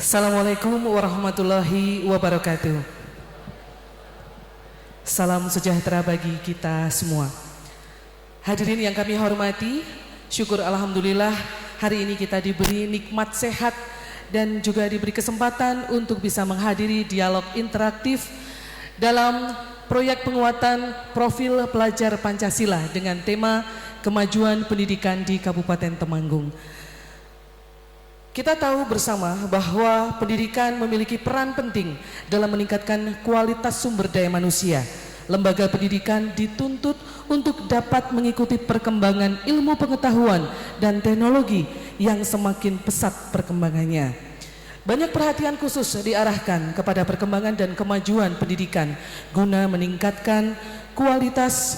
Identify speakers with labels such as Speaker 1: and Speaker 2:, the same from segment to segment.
Speaker 1: Assalamualaikum warahmatullahi wabarakatuh. Salam sejahtera bagi kita semua. Hadirin yang kami hormati, syukur alhamdulillah hari ini kita diberi nikmat sehat dan juga diberi kesempatan untuk bisa menghadiri dialog interaktif dalam proyek penguatan profil pelajar Pancasila dengan tema kemajuan pendidikan di Kabupaten Temanggung. Kita tahu bersama bahwa pendidikan memiliki peran penting dalam meningkatkan kualitas sumber daya manusia. Lembaga pendidikan dituntut untuk dapat mengikuti perkembangan ilmu pengetahuan dan teknologi yang semakin pesat perkembangannya. Banyak perhatian khusus diarahkan kepada perkembangan dan kemajuan pendidikan guna meningkatkan kualitas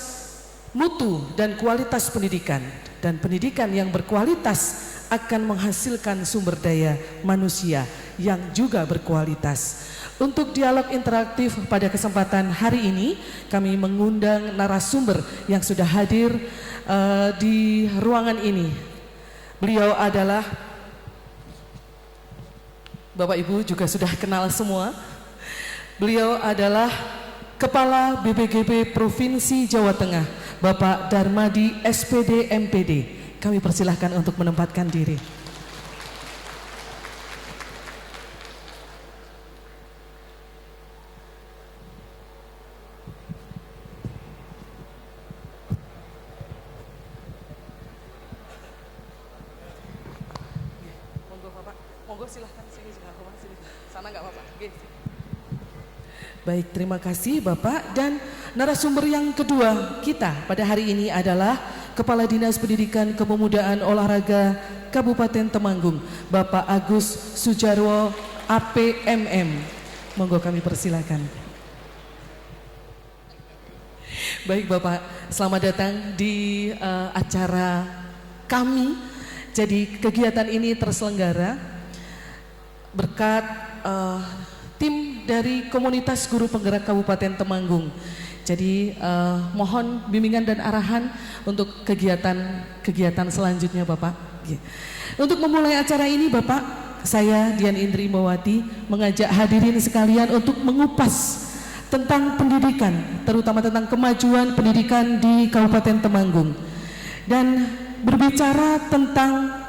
Speaker 1: mutu dan kualitas pendidikan. Dan pendidikan yang berkualitas akan menghasilkan sumber daya manusia yang juga berkualitas. Untuk dialog interaktif pada kesempatan hari ini, kami mengundang narasumber yang sudah hadir di ruangan ini. Beliau adalah, Bapak Ibu juga sudah kenal semua. Beliau adalah Kepala BPGB Provinsi Jawa Tengah, Bapak Darmadi SPD MPD. Kami persilahkan untuk menempatkan diri. Monggo Bapak, monggo silahkan sini juga Bapak, sini. Sana nggak Bapak? Baik, terima kasih Bapak. Dan narasumber yang kedua kita pada hari ini adalah Kepala Dinas Pendidikan Kepemudaan Olahraga Kabupaten Temanggung, Bapak Agus Sujarwo APMM. Monggo kami persilakan. Baik Bapak, selamat datang di acara kami. Jadi kegiatan ini terselenggara berkat tim dari komunitas guru penggerak Kabupaten Temanggung. Jadi mohon bimbingan dan arahan untuk kegiatan selanjutnya Bapak. Untuk memulai acara ini Bapak, saya Dian Indri Mawati mengajak hadirin sekalian untuk mengupas tentang pendidikan, terutama tentang kemajuan pendidikan di Kabupaten Temanggung. Dan berbicara tentang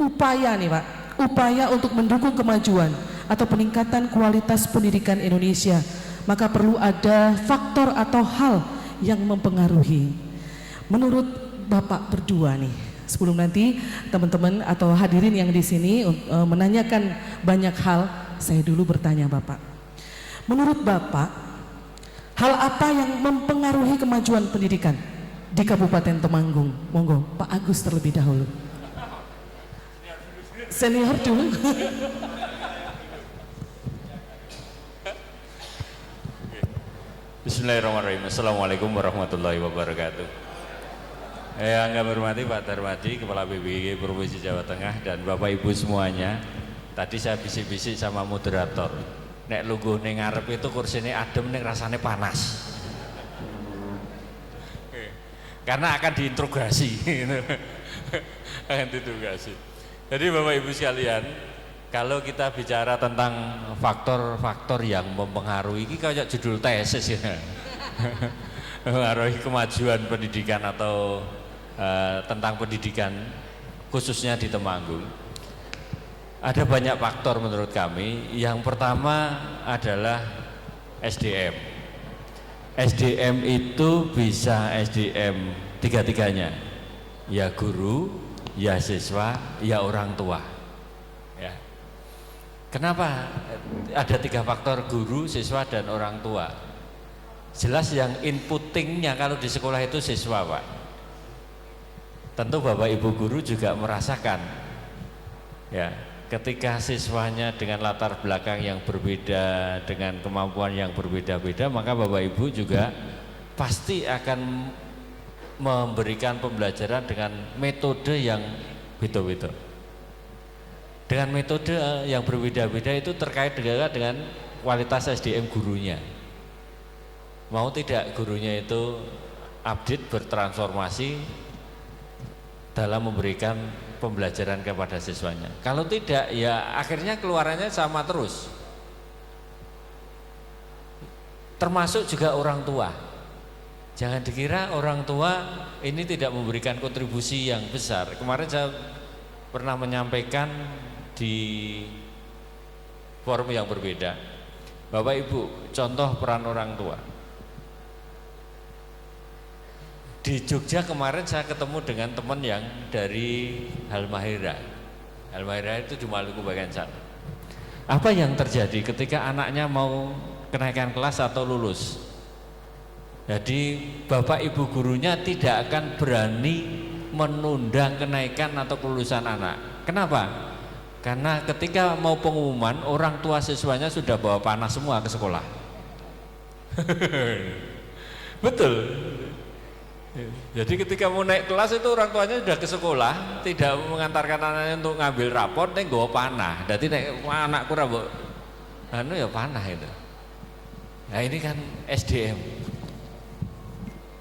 Speaker 1: upaya nih Pak, upaya untuk mendukung kemajuan atau peningkatan kualitas pendidikan Indonesia, maka perlu ada faktor atau hal yang mempengaruhi. Menurut Bapak berdua nih, sebelum nanti teman-teman atau hadirin yang di sini menanyakan banyak hal, saya dulu bertanya Bapak. Menurut Bapak, hal apa yang mempengaruhi kemajuan pendidikan di Kabupaten Temanggung? Monggo, Pak Agus terlebih dahulu. Senior dulu.
Speaker 2: Bismillahirrahmanirrahim. Assalamualaikum warahmatullahi wabarakatuh. Yang kami hormati Pak Darmadi, Kepala BPGB Provinsi Jawa Tengah, dan Bapak Ibu semuanya. Tadi saya bisik-bisik sama moderator, nek lungguh ning ngarep itu kursinya adem, ning rasanya panas. Karena akan diinterogasi. Akan diinterogasi. Jadi Bapak Ibu sekalian, kalau kita bicara tentang faktor-faktor yang mempengaruhi, ini kayak judul tesis ya. Mempengaruhi kemajuan pendidikan atau tentang pendidikan khususnya di Temanggung. Ada banyak faktor menurut kami. Yang pertama adalah SDM. SDM itu bisa SDM tiga-tiganya. Ya guru, ya siswa, ya orang tua. Ya. Kenapa ada tiga faktor, guru, siswa, dan orang tua? Jelas yang inputtingnya kalau di sekolah itu siswa Pak. Tentu Bapak Ibu guru juga merasakan ya, ketika siswanya dengan latar belakang yang berbeda, dengan kemampuan yang berbeda-beda, maka Bapak Ibu juga pasti akan memberikan pembelajaran dengan metode yang beda-beda. Dengan metode yang berbeda-beda itu terkait dengan kualitas SDM gurunya. Mau tidak gurunya itu update, bertransformasi dalam memberikan pembelajaran kepada siswanya. Kalau tidak, ya akhirnya keluarannya sama terus. Termasuk juga orang tua. Jangan dikira orang tua ini tidak memberikan kontribusi yang besar. Kemarin saya pernah menyampaikan di forum yang berbeda. Bapak Ibu, contoh peran orang tua. Di Jogja kemarin saya ketemu dengan teman yang dari Halmahera. Halmahera itu di Maluku bagian sana. Apa yang terjadi ketika anaknya mau kenaikan kelas atau lulus? Jadi bapak ibu gurunya tidak akan berani menunda kenaikan atau kelulusan anak. Kenapa? Karena ketika mau pengumuman, orang tua siswanya sudah bawa panah semua ke sekolah. Betul. Jadi ketika mau naik kelas itu orang tuanya sudah ke sekolah, tidak mengantarkan anaknya untuk ngambil rapor, nih bawa panah. Jadi anakku rabok, anu ya panah itu. Nah ini kan SDM.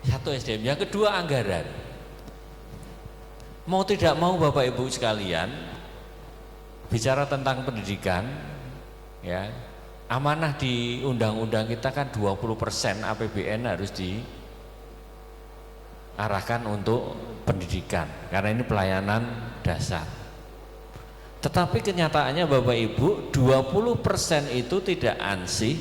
Speaker 2: Satu SDM, yang kedua anggaran. Mau tidak mau Bapak Ibu sekalian, bicara tentang pendidikan, ya amanah di undang-undang kita kan 20% APBN harus diarahkan untuk pendidikan, karena ini pelayanan dasar. Tetapi kenyataannya Bapak Ibu, 20% itu tidak ansih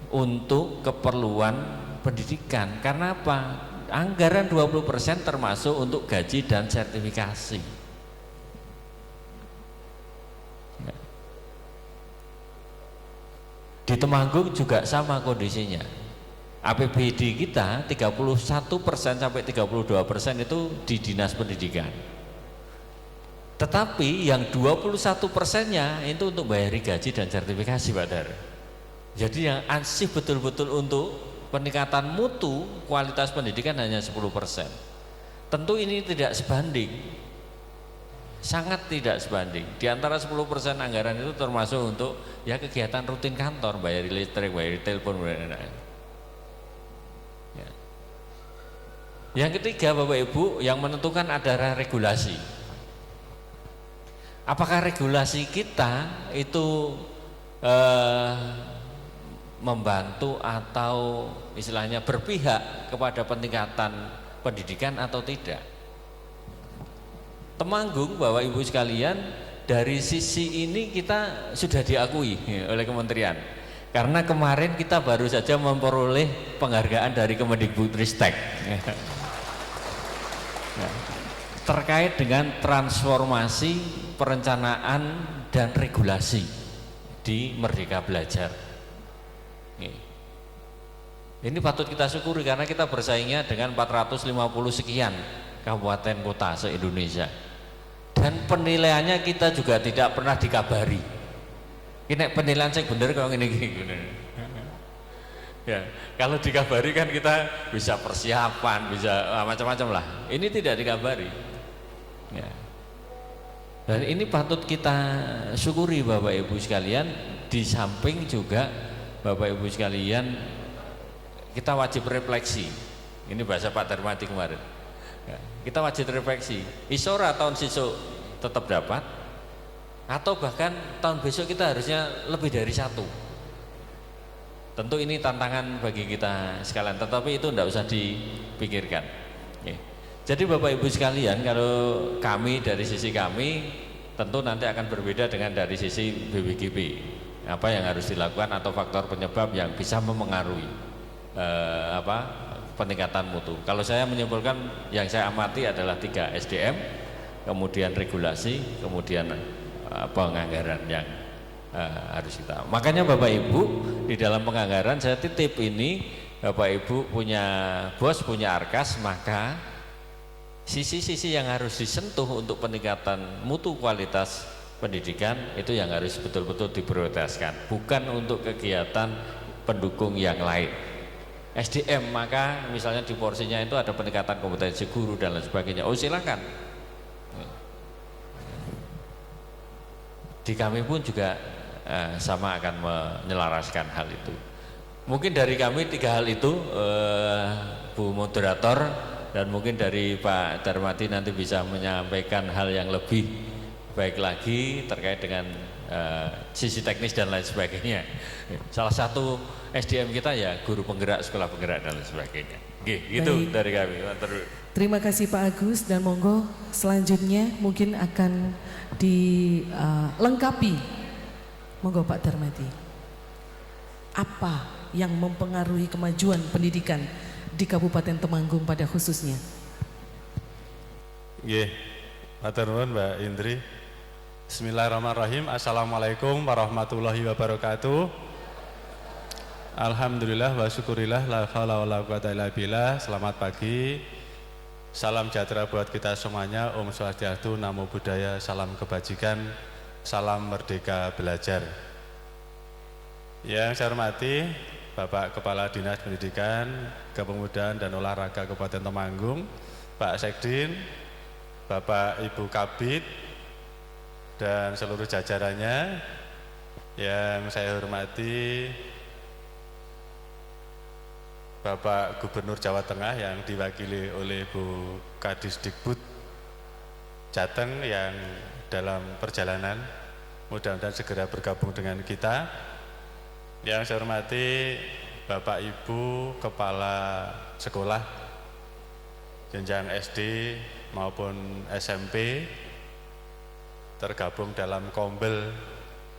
Speaker 2: untuk keperluan pendidikan. Karena apa? Anggaran 20% termasuk untuk gaji dan sertifikasi. Di Temanggung juga sama kondisinya. APBD kita 31% sampai 32% itu di dinas pendidikan. Tetapi yang 21%-nya itu untuk bayari gaji dan sertifikasi, Pak Dar. Jadi yang ansih betul-betul untuk peningkatan mutu kualitas pendidikan hanya 10%. Tentu ini tidak sebanding, sangat tidak sebanding. Di antara 10% anggaran itu termasuk untuk ya kegiatan rutin kantor, bayar listrik, bayar telepon, bayar lain-lain. Ya. Yang ketiga Bapak Ibu, yang menentukan adalah regulasi. Apakah regulasi kita itu membantu atau istilahnya berpihak kepada peningkatan pendidikan atau tidak? Temanggung Bapak Ibu sekalian, dari sisi ini kita sudah diakui oleh kementerian, karena kemarin kita baru saja memperoleh penghargaan dari Kemendikbudristek terkait dengan transformasi perencanaan dan regulasi di Merdeka Belajar. Ini patut kita syukuri karena kita bersaingnya dengan 450 sekian kabupaten kota se-Indonesia. Dan penilaiannya kita juga tidak pernah dikabari. Ini penilaian yang benar kalau ini gini. Ya, kalau dikabari kan kita bisa persiapan, bisa macam-macam lah. Ini tidak dikabari. Ya. Dan ini patut kita syukuri Bapak Ibu sekalian. Di samping juga Bapak Ibu sekalian, kita wajib refleksi. Ini bahasa Pak Darmadi kemarin. Ya, kita wajib refleksi. Isora tahun sisuk tetap dapat, atau bahkan tahun besok kita harusnya lebih dari 1. Tentu ini tantangan bagi kita sekalian, tetapi itu tidak usah dipikirkan. Ya. Jadi Bapak Ibu sekalian, kalau kami dari sisi kami tentu nanti akan berbeda dengan dari sisi BWGB. Apa yang harus dilakukan atau faktor penyebab yang bisa memengaruhi peningkatan mutu. Kalau saya menyimpulkan yang saya amati adalah 3, SDM, kemudian regulasi, kemudian penganggaran yang harus kita. Makanya Bapak Ibu, di dalam penganggaran saya titip ini, Bapak Ibu punya bos, punya arkas, maka sisi-sisi yang harus disentuh untuk peningkatan mutu kualitas pendidikan itu yang harus betul-betul diprioritaskan, bukan untuk kegiatan pendukung yang lain. SDM, maka misalnya di porsinya itu ada peningkatan kompetensi guru dan lain sebagainya. Oh silakan. Di kami pun juga sama akan menyelaraskan hal itu. Mungkin dari kami 3 hal itu, Bu Moderator, dan mungkin dari Pak Darmadi nanti bisa menyampaikan hal yang lebih baik lagi terkait dengan sisi teknis dan lain sebagainya. Salah satu SDM kita ya guru penggerak, sekolah penggerak dan lain sebagainya. Gitu dari kami.
Speaker 1: Terima kasih Pak Agus, dan monggo selanjutnya mungkin akan dilengkapi. Monggo Pak Darmadi. Apa yang mempengaruhi kemajuan pendidikan di Kabupaten Temanggung pada khususnya?
Speaker 3: Nggih, matur nuwun Mbak Indri. Bismillahirrahmanirrahim. Assalamualaikum warahmatullahi wabarakatuh. Alhamdulillah wa syukurillah la haula wala quwata illa billah. Selamat pagi. Salam sejahtera buat kita semuanya. Om Swastiastu, Namo Buddhaya, salam kebajikan, salam merdeka belajar. Yang saya hormati Bapak Kepala Dinas Pendidikan, Kepemudaan dan Olahraga Kabupaten Temanggung, Pak Sekdin, Bapak Ibu Kabid, dan seluruh jajarannya. Yang saya hormati Bapak Gubernur Jawa Tengah yang diwakili oleh Bu Kadis Dikbud Jateng yang dalam perjalanan, mudah-mudahan segera bergabung dengan kita. Yang saya hormati Bapak Ibu Kepala Sekolah jenjang SD maupun SMP tergabung dalam Kombel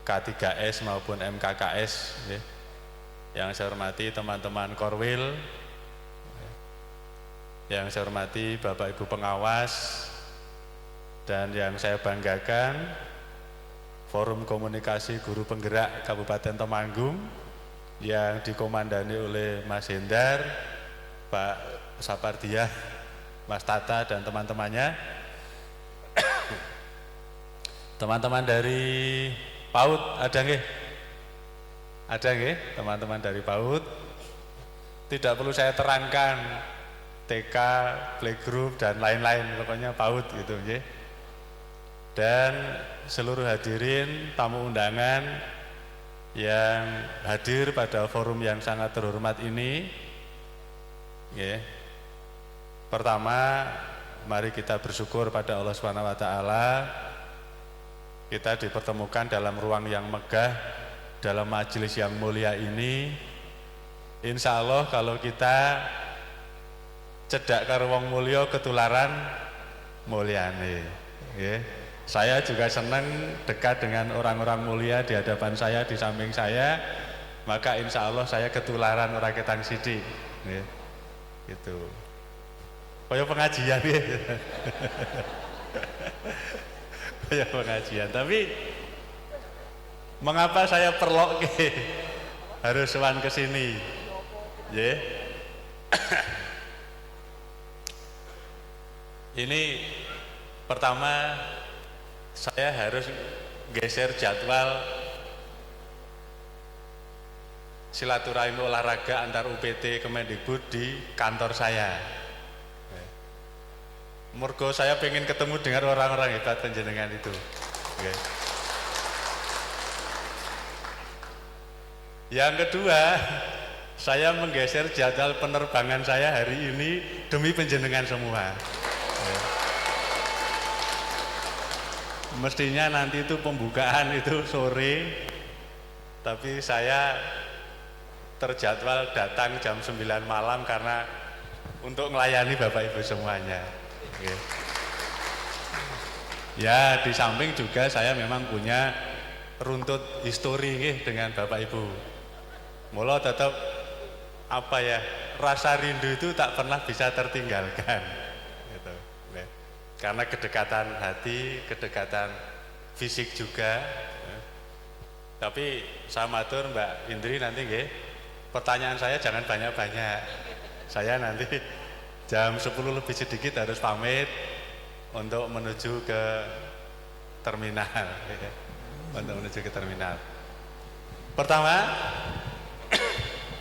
Speaker 3: K3S maupun MKKS. Yang saya hormati teman-teman Korwil, yang saya hormati Bapak Ibu pengawas, dan yang saya banggakan Forum Komunikasi Guru Penggerak Kabupaten Temanggung yang dikomandani oleh Mas Hendar, Pak Sapardiah, Mas Tata dan teman-temannya. Teman-teman dari PAUD ada nggih? Ada nggih teman-teman dari PAUD? Tidak perlu saya terangkan TK, playgroup dan lain-lain, pokoknya PAUD gitu nggih. Dan seluruh hadirin tamu undangan yang hadir pada forum yang sangat terhormat ini. Nggih. Pertama, mari kita bersyukur pada Allah Subhanahu wa taala kita dipertemukan dalam ruang yang megah, dalam majelis yang mulia ini. Insya Allah kalau kita cedak karo wong mulya ketularan mulyane. Nggih. Saya juga senang dekat dengan orang-orang mulia di hadapan saya, di samping saya, maka insya Allah saya ketularan orang ketang sidik. Nggih. Gitu. Kaya pengajian nggih. Kaya pengajian, tapi mengapa saya perlok harus sowan ke sini? Nggih. Ini pertama saya harus geser jadwal silaturahim olahraga antar UPT Kemendikbud di kantor saya. Mergo saya pengen ketemu dengan orang-orang hebat panjenengan itu. Okay. Yang kedua, saya menggeser jadwal penerbangan saya hari ini demi panjenengan semua. Okay. Mestinya nanti itu pembukaan itu sore, tapi saya terjadwal datang jam 9 malam karena untuk melayani Bapak Ibu semuanya. Oke. Ya, di samping juga saya memang punya runtut histori dengan Bapak Ibu. Mula tetap apa ya, rasa rindu itu tak pernah bisa tertinggalkan. Gitu. Karena kedekatan hati, kedekatan fisik juga. Tapi saya matur Mbak Indri nanti nggih, pertanyaan saya jangan banyak-banyak. Saya nanti jam 10 lebih sedikit harus pamit untuk menuju ke terminal. Untuk menuju ke terminal. Pertama,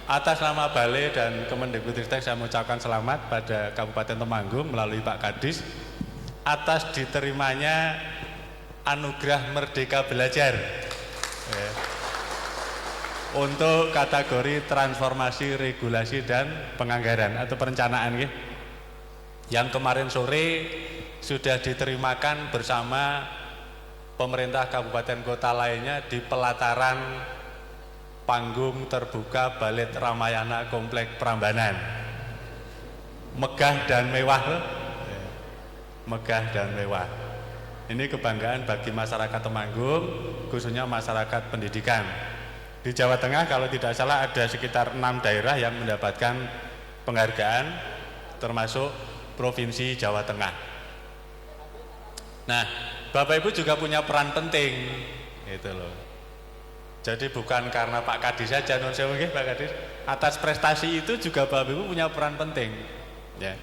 Speaker 3: atas nama Balai dan Kemendikbudristek saya mengucapkan selamat pada Kabupaten Temanggung melalui Pak Kadis atas diterimanya anugerah Merdeka Belajar untuk kategori transformasi regulasi dan penganggaran atau perencanaan. yang kemarin sore sudah diterimakan bersama pemerintah kabupaten kota lainnya di pelataran panggung terbuka Balet Ramayana Komplek Prambanan. Megah dan mewah, megah dan mewah. Ini kebanggaan bagi masyarakat Temanggung, khususnya masyarakat pendidikan. Di Jawa Tengah kalau tidak salah ada sekitar 6 daerah yang mendapatkan penghargaan, termasuk Provinsi Jawa Tengah. Nah, Bapak Ibu juga punya peran penting, gitu loh. Jadi bukan karena Pak Kadis saja, non sewu nggih Pak Kadis. Atas prestasi itu juga Bapak Ibu punya peran penting. Ya.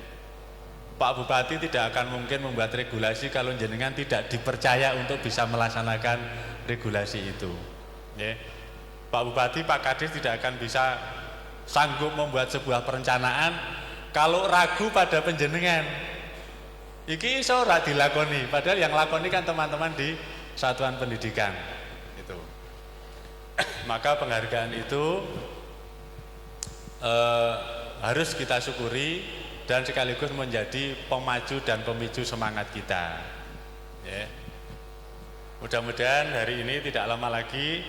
Speaker 3: Pak Bupati tidak akan mungkin membuat regulasi kalau jenengan tidak dipercaya untuk bisa melaksanakan regulasi itu. Ya. Pak Bupati, Pak Kadis tidak akan bisa sanggup membuat sebuah perencanaan kalau ragu pada penjenengan. Iki iso ora dilakoni, padahal yang lakoni kan teman-teman di satuan pendidikan. Itu. Maka penghargaan itu harus kita syukuri dan sekaligus menjadi pemacu dan pemicu semangat kita. Ya. Mudah-mudahan hari ini tidak lama lagi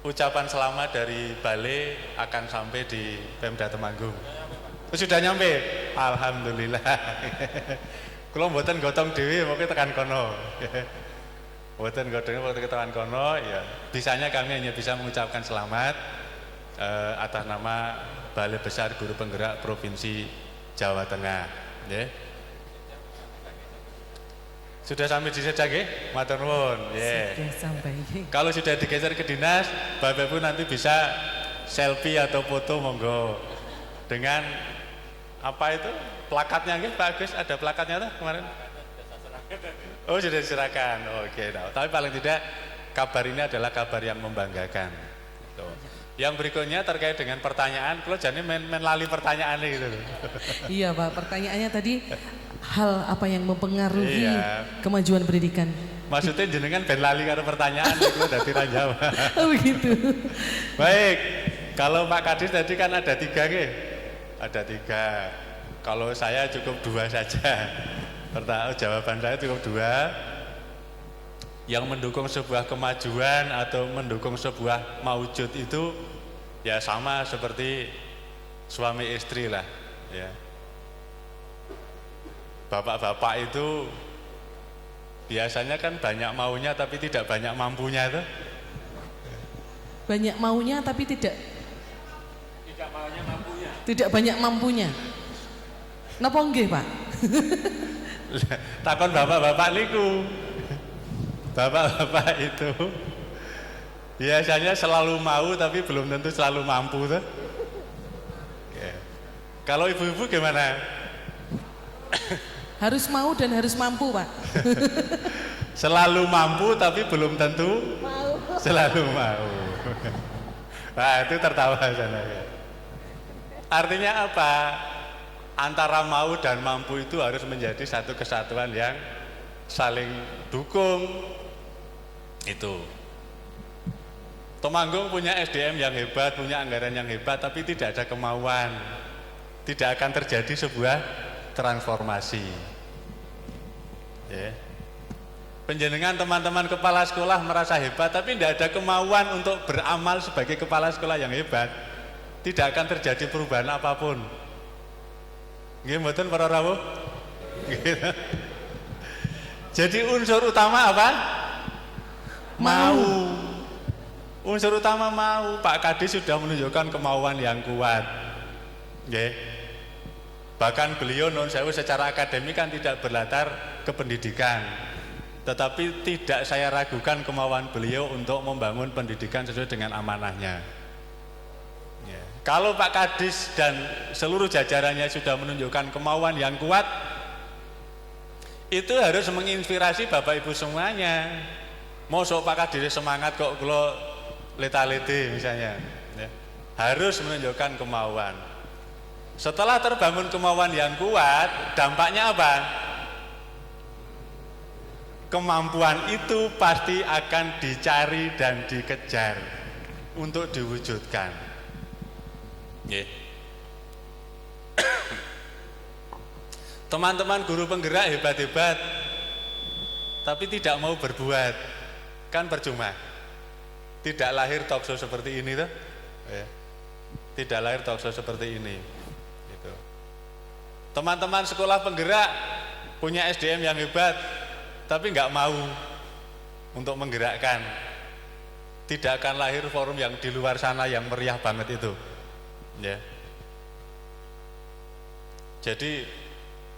Speaker 3: ucapan selamat dari Bale akan sampai di Pemda Temanggung. Sudah nyampe, alhamdulillah. Kalau mboten gotong dewi, mungkin tekan kono. Mboten gotong dewi, tekan kono. Ya, bisanya kami hanya bisa mengucapkan selamat atas nama Balai Besar Guru Penggerak Provinsi Jawa Tengah. Ya. Sudah sampai di Sedang, matur nuwun. Yeah.
Speaker 1: Sudah sampai.
Speaker 3: Kalau sudah digeser ke dinas, Bapak Ibu nanti bisa selfie atau foto monggo dengan apa itu plakatnya nggih Pak Agus, ada plakatnya tuh kemarin? Oh sudah diserahkan. Oke, nah. Tapi paling tidak kabar ini adalah kabar yang membanggakan. Tuh. Yang berikutnya terkait dengan pertanyaan, kalau jadi main lali pertanyaan gitu.
Speaker 1: Iya Pak, pertanyaannya tadi hal apa yang mempengaruhi kemajuan pendidikan?
Speaker 3: Maksudnya jenengan ben lali karo pertanyaan itu dadi ra jawab.
Speaker 1: Oh begitu.
Speaker 3: Baik, kalau Pak Kadis tadi kan ada 3 nggih. Ada 3. Kalau saya cukup 2 saja. Jawaban saya cukup 2. Yang mendukung sebuah kemajuan atau mendukung sebuah maujud itu ya sama seperti suami istri lah, ya. Bapak-bapak itu biasanya kan banyak maunya tapi tidak banyak mampunya itu.
Speaker 1: Banyak maunya tapi tidak
Speaker 3: maunya mampunya.
Speaker 1: Tidak banyak mampunya. Napa nggih, Pak?
Speaker 3: Takon bapak-bapak niku. Bapak-bapak itu biasanya selalu mau tapi belum tentu selalu mampu tuh. Ya. Kalau ibu-ibu gimana?
Speaker 1: Harus mau dan harus mampu, Pak.
Speaker 3: Selalu mampu tapi belum tentu selalu mau. Nah itu tertawa sana ya. Artinya apa? Antara mau dan mampu itu harus menjadi satu kesatuan yang saling dukung. Itu. Temanggung punya SDM yang hebat, punya anggaran yang hebat, tapi tidak ada kemauan. Tidak akan terjadi sebuah transformasi. Ya. Penjenengan teman-teman kepala sekolah merasa hebat, tapi tidak ada kemauan untuk beramal sebagai kepala sekolah yang hebat. Tidak akan terjadi perubahan apapun. Nggih mboten para rawuh? Gitu. Jadi unsur utama apa? Mau. Unsur utama mau. Pak Kadis sudah menunjukkan kemauan yang kuat. Nggih. Bahkan beliau non sewu secara akademik kan tidak berlatar ke pendidikan. Tetapi tidak saya ragukan kemauan beliau untuk membangun pendidikan sesuai dengan amanahnya. Ya. Kalau Pak Kadis dan seluruh jajarannya sudah menunjukkan kemauan yang kuat, itu harus menginspirasi Bapak Ibu semuanya. Mosok Pak Kadis semangat kok kalau leta-lete misalnya. Ya. Harus menunjukkan kemauan. Setelah terbangun kemauan yang kuat, dampaknya apa? Kemampuan itu pasti akan dicari dan dikejar untuk diwujudkan. Yeah. Teman-teman guru penggerak hebat-hebat, tapi tidak mau berbuat, kan percuma. Tidak lahir talkshow seperti ini tuh, ya. Tidak lahir talkshow seperti ini. Gitu. Teman-teman sekolah penggerak punya SDM yang hebat, tapi nggak mau untuk menggerakkan. Tidak akan lahir forum yang di luar sana yang meriah banget itu. Ya. Jadi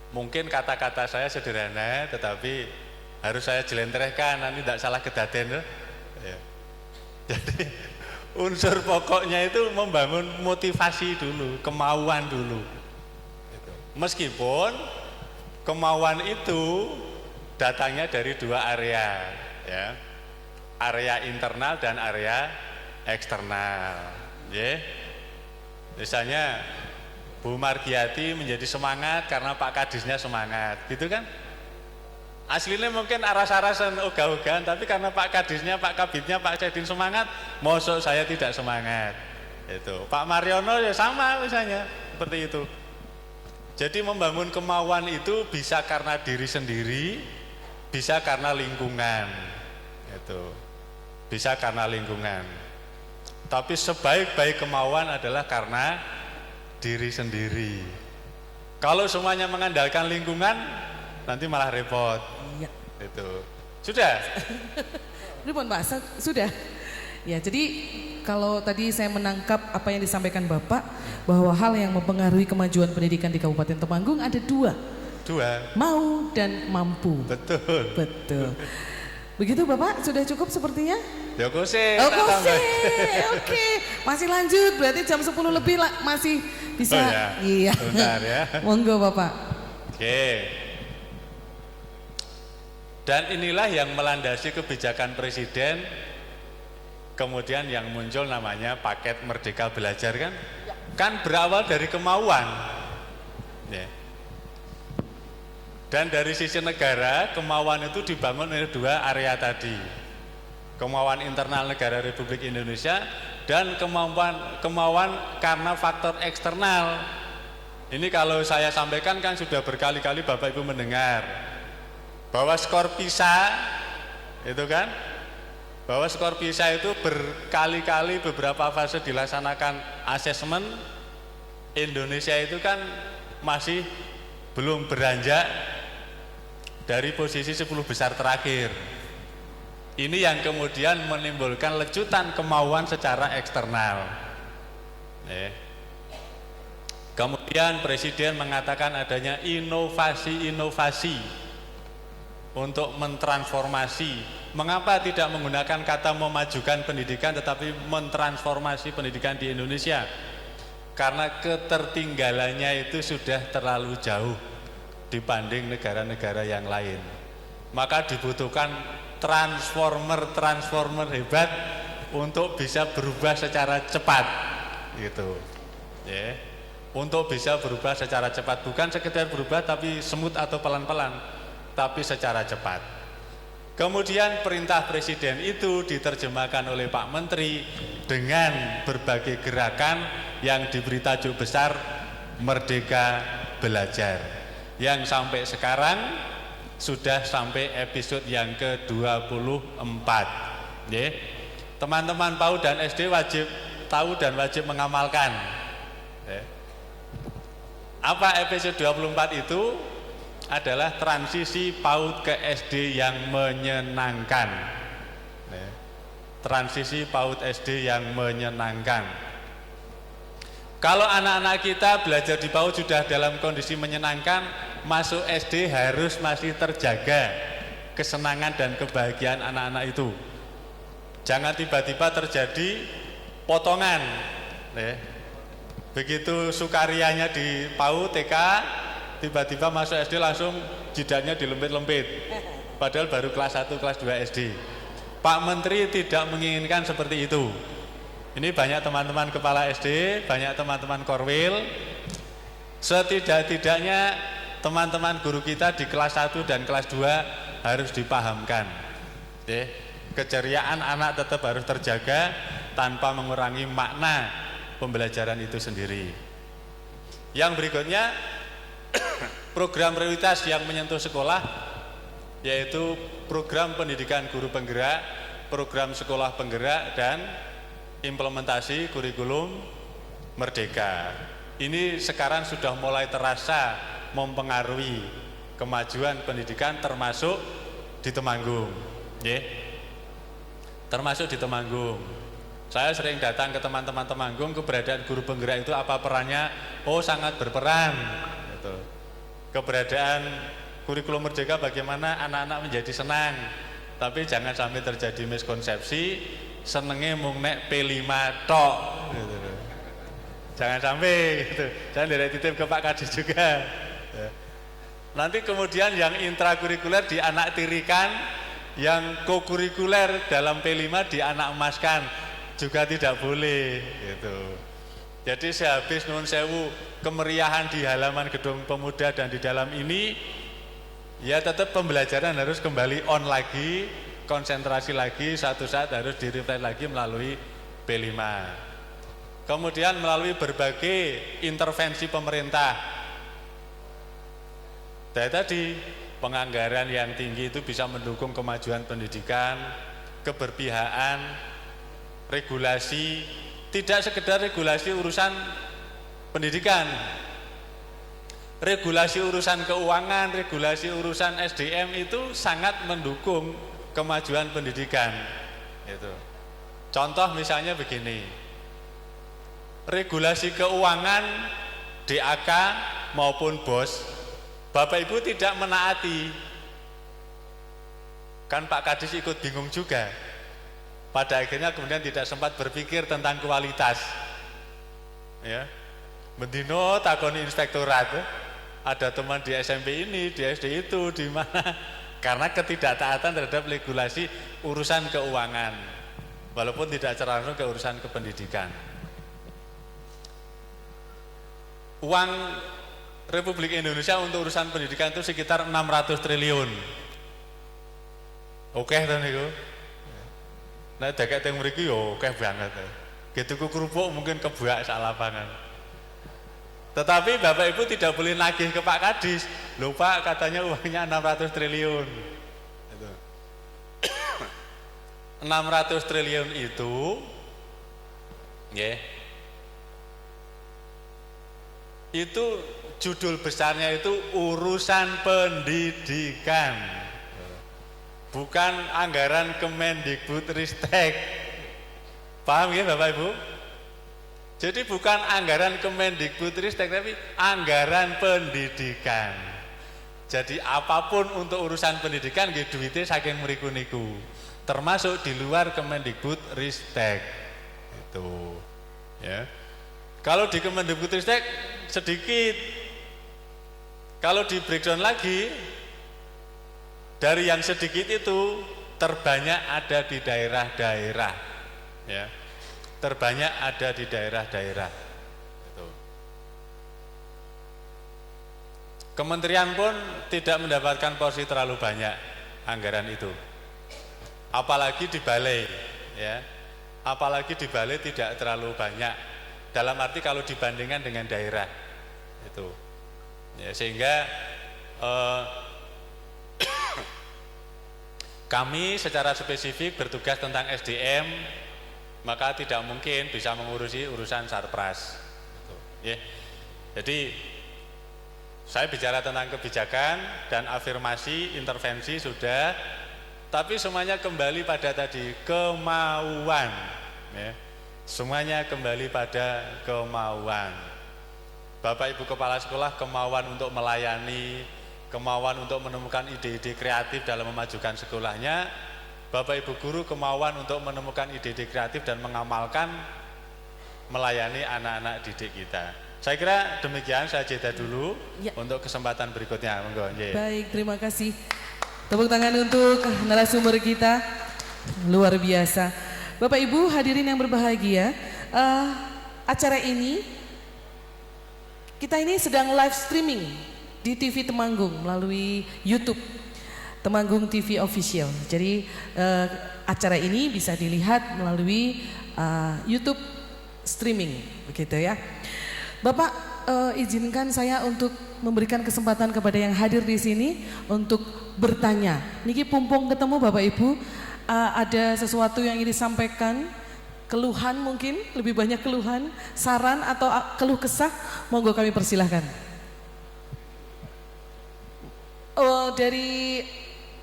Speaker 3: mungkin kata-kata saya sederhana, tetapi harus saya jelentrehkan, nanti tidak salah kedaden. Ya. Jadi unsur pokoknya itu membangun motivasi dulu, kemauan dulu. Meskipun kemauan itu datangnya dari dua area, ya. Area internal dan area eksternal. Ya. Misalnya Bu Margiati menjadi semangat karena Pak Kadisnya semangat, gitu kan? Aslinya mungkin aras-arasan ogah-ogahan, tapi karena Pak Kadisnya, Pak Kabitnya, Pak Cedin semangat, mosok saya tidak semangat. Itu. Pak Mariono ya sama misalnya, seperti itu. Jadi membangun kemauan itu bisa karena diri sendiri, bisa karena lingkungan. Itu. Bisa karena lingkungan. Tapi sebaik-baik kemauan adalah karena diri sendiri. Kalau semuanya mengandalkan lingkungan, nanti malah repot.
Speaker 1: Iya.
Speaker 3: Itu. Sudah?
Speaker 1: Ribon Pak, sudah. Ya, jadi kalau tadi saya menangkap apa yang disampaikan Bapak, bahwa hal yang mempengaruhi kemajuan pendidikan di Kabupaten Temanggung ada dua. Mau dan mampu.
Speaker 3: Betul.
Speaker 1: Betul. Begitu Bapak, sudah cukup sepertinya?
Speaker 3: Ya kose.
Speaker 1: Oke. Masih lanjut, berarti jam 10 lebih lah, masih bisa.
Speaker 3: Oh ya.
Speaker 1: Iya.
Speaker 3: Bentar ya.
Speaker 1: Monggo Bapak.
Speaker 3: Oke. Dan inilah yang melandasi kebijakan Presiden, kemudian yang muncul namanya paket Merdeka Belajar kan? Kan berawal dari kemauan. Ya. Dan dari sisi negara, kemauan itu dibangun oleh dua area tadi. Kemauan internal negara Republik Indonesia dan kemauan karena faktor eksternal. Ini kalau saya sampaikan kan sudah berkali-kali Bapak Ibu mendengar bahwa skor PISA itu kan, bahwa skor PISA itu berkali-kali beberapa fase dilaksanakan asesmen. Indonesia itu kan masih belum beranjak dari posisi 10 besar terakhir. Ini yang kemudian menimbulkan lecutan kemauan secara eksternal. Kemudian Presiden mengatakan adanya inovasi-inovasi untuk mentransformasi. Mengapa tidak menggunakan kata memajukan pendidikan tetapi mentransformasi pendidikan di Indonesia? Karena ketertinggalannya itu sudah terlalu jauh dibanding negara-negara yang lain. Maka dibutuhkan transformer hebat untuk bisa berubah secara cepat, gitu. Ya. Untuk bisa berubah secara cepat, bukan sekedar berubah tapi semut atau pelan-pelan, tapi secara cepat. Kemudian perintah Presiden itu diterjemahkan oleh Pak Menteri dengan berbagai gerakan yang diberi tajuk besar Merdeka Belajar, yang sampai sekarang sudah sampai episode yang ke-24. Teman-teman PAUD dan SD wajib tahu dan wajib mengamalkan. Apa episode 24 itu? Adalah transisi PAUD ke SD yang menyenangkan. Transisi PAUD SD yang menyenangkan. Kalau anak-anak kita belajar di PAUD sudah dalam kondisi menyenangkan, masuk SD harus masih terjaga kesenangan dan kebahagiaan anak-anak itu. Jangan tiba-tiba terjadi potongan. Begitu sukarianya di PAUD TK, tiba-tiba masuk SD langsung jidatnya dilempit-lempit. Padahal baru kelas 1, kelas 2 SD. Pak Menteri tidak menginginkan seperti itu. Ini banyak teman-teman kepala SD, banyak teman-teman korwil. Setidak-tidaknya teman-teman guru kita di kelas 1 dan kelas 2 harus dipahamkan. Keceriaan anak tetap harus terjaga tanpa mengurangi makna pembelajaran itu sendiri. Yang berikutnya program prioritas yang menyentuh sekolah, yaitu program pendidikan guru penggerak, program sekolah penggerak, dan implementasi kurikulum Merdeka. Ini sekarang sudah mulai terasa mempengaruhi kemajuan pendidikan, termasuk di Temanggung. Termasuk di Temanggung. Saya sering datang ke teman-teman Temanggung, keberadaan guru penggerak itu apa perannya? Oh, sangat berperan. Gitu. Keberadaan kurikulum Merdeka bagaimana anak-anak menjadi senang. Tapi jangan sampai terjadi miskonsepsi, senengnya mung nek P5 tok. Gitu. Jangan sampai gitu. Jangan dari titip ke Pak Kadis juga. Nanti kemudian yang intrakurikuler dianaktirikan, yang kokurikuler dalam P5 dianak emaskan, juga tidak boleh gitu. Jadi sehabis nuwun sewu kemeriahan di halaman Gedung Pemuda dan di dalam ini, ya tetap pembelajaran harus kembali on lagi, konsentrasi lagi, satu saat harus di-refresh lagi melalui P5. Kemudian melalui berbagai intervensi pemerintah. Dari tadi penganggaran yang tinggi itu bisa mendukung kemajuan pendidikan, keberpihakan, regulasi, tidak sekedar regulasi urusan pendidikan, regulasi urusan keuangan, regulasi urusan SDM itu sangat mendukung kemajuan pendidikan. Gitu. Contoh misalnya begini, regulasi keuangan DAK maupun BOS, Bapak Ibu tidak menaati, kan Pak Kadis ikut bingung juga. Pada akhirnya kemudian tidak sempat berpikir tentang kualitas. Ya, mendino takoni inspektorat, ada teman di SMP ini, di SD itu, di mana? Karena ketidaktaatan terhadap regulasi urusan keuangan, walaupun tidak secara langsung ke urusan kependidikan. Uang Republik Indonesia untuk urusan pendidikan itu sekitar 600 triliun. Oke kan itu? Nah, dekat yang mriki yo oke banget. Gitu ku kerupuk mungkin kebuak sak lapangan. Tetapi Bapak Ibu tidak boleh nagih ke Pak Kadis. Loh Pak, katanya uangnya 600 triliun. Itu. 600 triliun itu nggih. Itu judul besarnya itu urusan pendidikan, bukan anggaran Kemendikbudristek. Paham ya Bapak Ibu? Jadi bukan anggaran Kemendikbudristek, tapi anggaran pendidikan. Jadi apapun untuk urusan pendidikan nggih duwite saking mriku niku, termasuk di luar Kemendikbudristek. Itu ya. Kalau di Kemendikbudristek sedikit, kalau di breakdown lagi, dari yang sedikit itu terbanyak ada di daerah-daerah, ya, terbanyak ada di daerah-daerah. Kementerian pun tidak mendapatkan porsi terlalu banyak anggaran itu, apalagi di balai, ya, apalagi di balai tidak terlalu banyak. Dalam arti kalau dibandingkan dengan daerah itu, ya, sehingga kami secara spesifik bertugas tentang SDM, maka tidak mungkin bisa mengurusi urusan Sarpras. Ya. Jadi saya bicara tentang kebijakan dan afirmasi, intervensi sudah, tapi semuanya kembali pada tadi kemauan. Ya. Semuanya kembali pada kemauan. Bapak Ibu Kepala Sekolah kemauan untuk melayani, kemauan untuk menemukan ide-ide kreatif dalam memajukan sekolahnya. Bapak Ibu Guru kemauan untuk menemukan ide-ide kreatif dan mengamalkan melayani anak-anak didik kita. Saya kira demikian, saya jeda dulu ya. Untuk kesempatan berikutnya. Monggo.
Speaker 1: Baik, terima kasih. Tepuk tangan untuk narasumber kita, luar biasa. Bapak Ibu hadirin yang berbahagia, acara ini kita ini sedang live streaming di TV Temanggung melalui YouTube Temanggung TV Official. Jadi acara ini bisa dilihat melalui YouTube streaming, begitu ya. Bapak, izinkan saya untuk memberikan kesempatan kepada yang hadir di sini untuk bertanya. Niki pumpung ketemu Bapak Ibu, ada sesuatu yang ingin disampaikan, keluhan mungkin, lebih banyak keluhan, saran atau keluh kesah, monggo kami persilahkan. Dari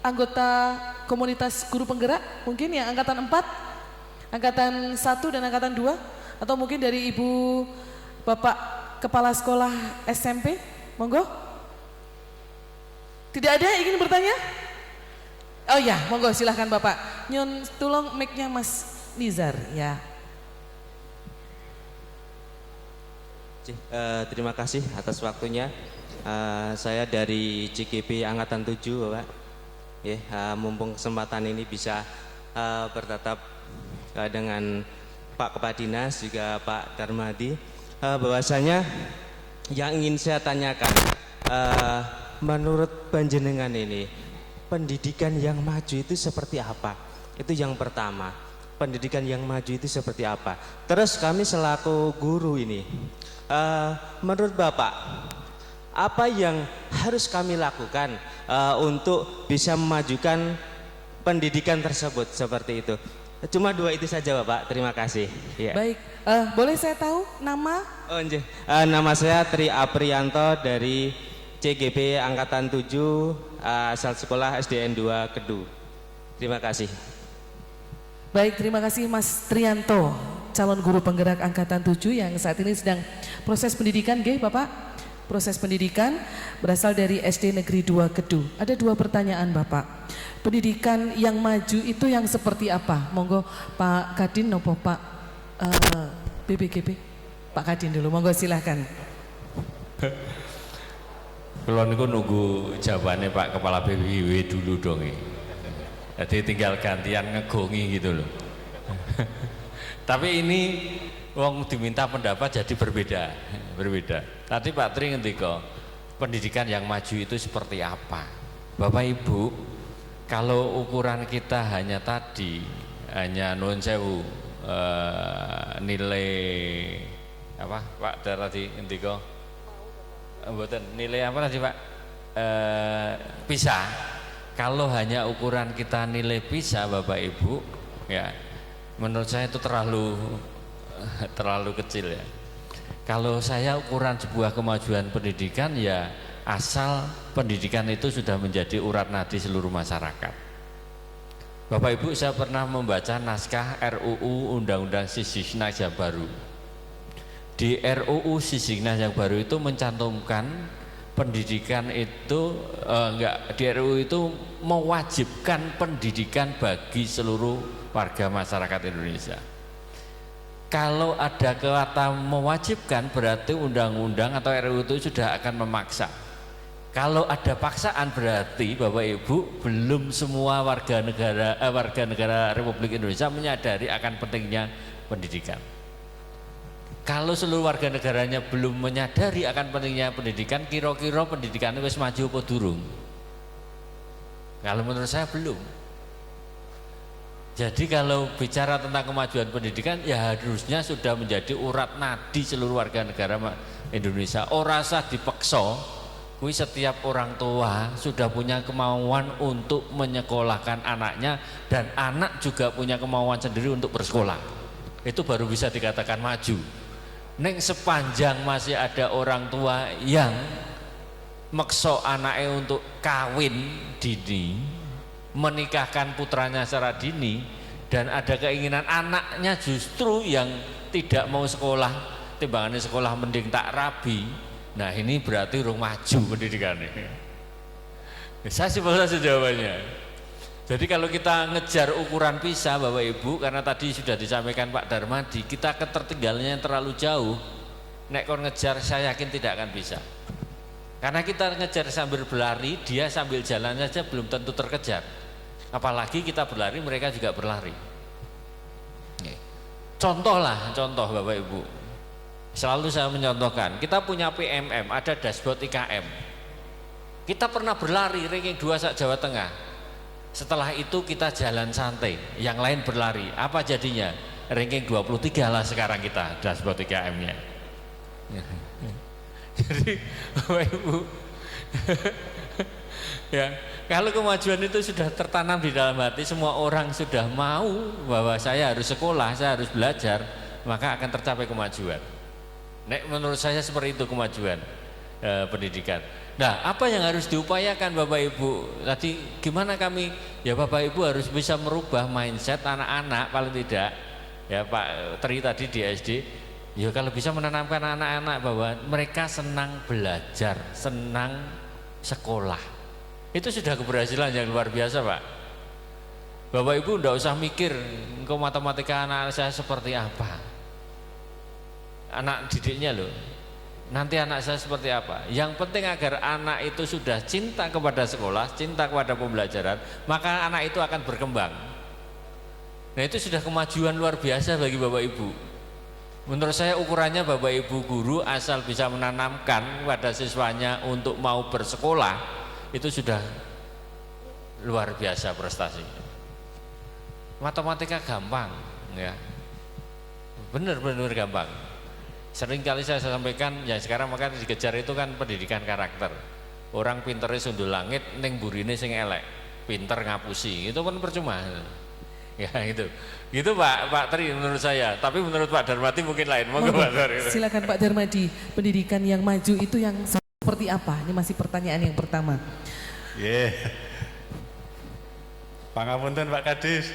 Speaker 1: anggota komunitas guru penggerak mungkin yang angkatan 4, angkatan 1 dan angkatan 2, atau mungkin dari Ibu Bapak Kepala Sekolah SMP, monggo. Tidak ada yang ingin bertanya? Oh ya, monggo silahkan Bapak. Nyun tolong mic-nya Mas Nizar ya.
Speaker 4: Terima kasih atas waktunya. Saya dari CGP Angkatan 7 Bapak. Mumpung kesempatan ini bisa bertatap dengan Pak Kepala Dinas juga Pak Darmadi, bahwasanya yang ingin saya tanyakan, menurut panjenengan ini pendidikan yang maju itu seperti apa? Itu yang pertama, pendidikan yang maju itu seperti apa? Terus kami selaku guru ini, menurut Bapak, apa yang harus kami lakukan untuk bisa memajukan pendidikan tersebut seperti itu? Cuma 2 itu saja Bapak, terima kasih. Ya.
Speaker 1: Baik, boleh saya tahu nama?
Speaker 4: Oh, nama saya Tri Aprianto dari CGP Angkatan 7, asal sekolah SDN 2 Kedu. Terima kasih.
Speaker 1: Baik, terima kasih Mas Trianto, calon guru penggerak Angkatan 7 yang saat ini sedang proses pendidikan, nggih Bapak? Proses pendidikan berasal dari SD Negeri 2 Kedu. Ada 2 pertanyaan Bapak. Pendidikan yang maju itu yang seperti apa? Monggo Pak Kadin nopo Pak BBGB? Pak Kadin dulu, monggo silahkan.
Speaker 2: Kalau niku nunggu jawabannya Pak Kepala BBW dulu dong. Jadi tinggal gantian ngegongi gitu loh. Tapi ini wong diminta pendapat jadi berbeda. Tadi Pak Tri ngendika pendidikan yang maju itu seperti apa? Bapak Ibu, kalau ukuran kita hanya nuwun sewu nilai apa Pak tadi ngendika mboten nilai apa tadi Pak? PISA. Kalau hanya ukuran kita nilai PISA Bapak Ibu, ya menurut saya itu terlalu kecil ya. Kalau saya ukuran sebuah kemajuan pendidikan ya asal pendidikan itu sudah menjadi urat nadi seluruh masyarakat. Bapak Ibu, saya pernah membaca naskah RUU Undang-Undang Sisdiknas yang baru. Di RUU Sisdiknas yang baru itu mencantumkan pendidikan itu di RUU itu mewajibkan pendidikan bagi seluruh warga masyarakat Indonesia. Kalau ada kata mewajibkan berarti undang-undang atau RUU itu sudah akan memaksa. Kalau ada paksaan berarti Bapak Ibu belum semua warga negara Republik Indonesia menyadari akan pentingnya pendidikan. Kalau seluruh warga negaranya belum menyadari akan pentingnya pendidikan, kira-kira pendidikan itu maju apa durung? Kalau menurut saya belum. Jadi kalau bicara tentang kemajuan pendidikan ya harusnya sudah menjadi urat nadi seluruh warga negara Indonesia. Ora usah dipaksa, kuwi setiap orang tua sudah punya kemauan untuk menyekolahkan anaknya dan anak juga punya kemauan sendiri untuk bersekolah. Itu baru bisa dikatakan maju. Neng sepanjang masih ada orang tua yang maksa anaknya untuk kawin dini, menikahkan putranya secara dini, dan ada keinginan anaknya justru yang tidak mau sekolah, timbangannya sekolah mending tak rabi. Nah ini berarti urung maju pendidikannya. Saya simpel saja jawabannya. Jadi kalau kita ngejar ukuran PISA Bapak Ibu, karena tadi sudah disampaikan Pak Darmadi, kita ketertinggalannya terlalu jauh. Nek kon ngejar saya yakin tidak akan bisa. Karena kita ngejar sambil berlari, dia sambil jalan saja belum tentu terkejar. Apalagi kita berlari, mereka juga berlari. Contoh Bapak Ibu. Selalu saya mencontohkan, kita punya PMM, ada dashboard IKM. Kita pernah berlari ranking 2 Jawa Tengah. Setelah itu kita jalan santai, yang lain berlari. Apa jadinya? Ranking 23 lah sekarang kita dashboard IKM-nya. Jadi Bapak Ibu ya, kalau kemajuan itu sudah tertanam di dalam hati, semua orang sudah mau bahwa saya harus sekolah, saya harus belajar, maka akan tercapai kemajuan. Menurut saya seperti itu kemajuan pendidikan. Nah, apa yang harus diupayakan Bapak Ibu? Tadi gimana kami? Ya Bapak Ibu harus bisa merubah mindset anak-anak paling tidak. Ya Pak Tri tadi di SD, ya kalau bisa menanamkan anak-anak bahwa mereka senang belajar, senang sekolah. Itu sudah keberhasilan yang luar biasa, Pak. Bapak Ibu enggak usah mikir engkau matematika anak saya seperti apa. Anak didiknya loh. Nanti anak saya seperti apa. Yang penting agar anak itu sudah cinta kepada sekolah, cinta kepada pembelajaran, maka anak itu akan berkembang. Nah, itu sudah kemajuan luar biasa bagi Bapak Ibu. Menurut saya ukurannya Bapak Ibu guru asal bisa menanamkan pada siswanya untuk mau bersekolah, itu sudah luar biasa prestasinya. Matematika gampang, ya, benar-benar gampang. Sering kali saya sampaikan, ya sekarang makanya dikejar itu kan pendidikan karakter. Orang pinternya sundul langit, neng burine sing elek, pinter ngapusi, itu pun percuma. Ya itu, gitu Pak Tri menurut saya. Tapi menurut Pak Darmadi mungkin lain. Monggo Pak Tri.
Speaker 1: Silakan Pak Darmadi, pendidikan yang maju itu yang seperti apa? Ini masih pertanyaan yang pertama.
Speaker 3: Pangapunten Pak Kadis.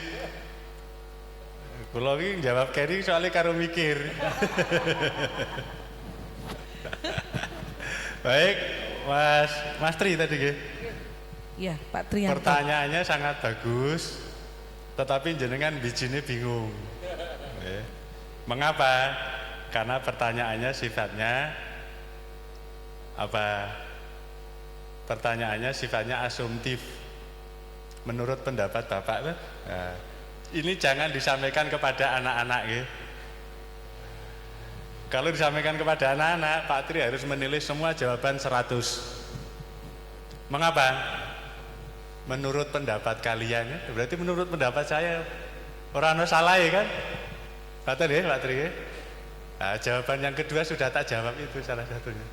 Speaker 3: Kula iki jawab keri soalnya karo mikir. Baik, Mas Tri tadi nggih.
Speaker 1: Iya, Pak Trianto.
Speaker 3: Pertanyaannya sangat bagus, tetapi jenengan bijine bingung. Mengapa? Karena pertanyaannya sifatnya apa? Pertanyaannya sifatnya asumtif. Menurut pendapat Bapak, nah, ini jangan disampaikan kepada anak-anak ya. Kalau disampaikan kepada anak-anak, Pak Tri harus menilai semua jawaban 100. Mengapa? Menurut pendapat kalian ya. Berarti menurut pendapat saya orang salah ya kan? Kata deh Pak Tri ya. Nah, jawaban yang kedua sudah tak jawab itu salah satunya.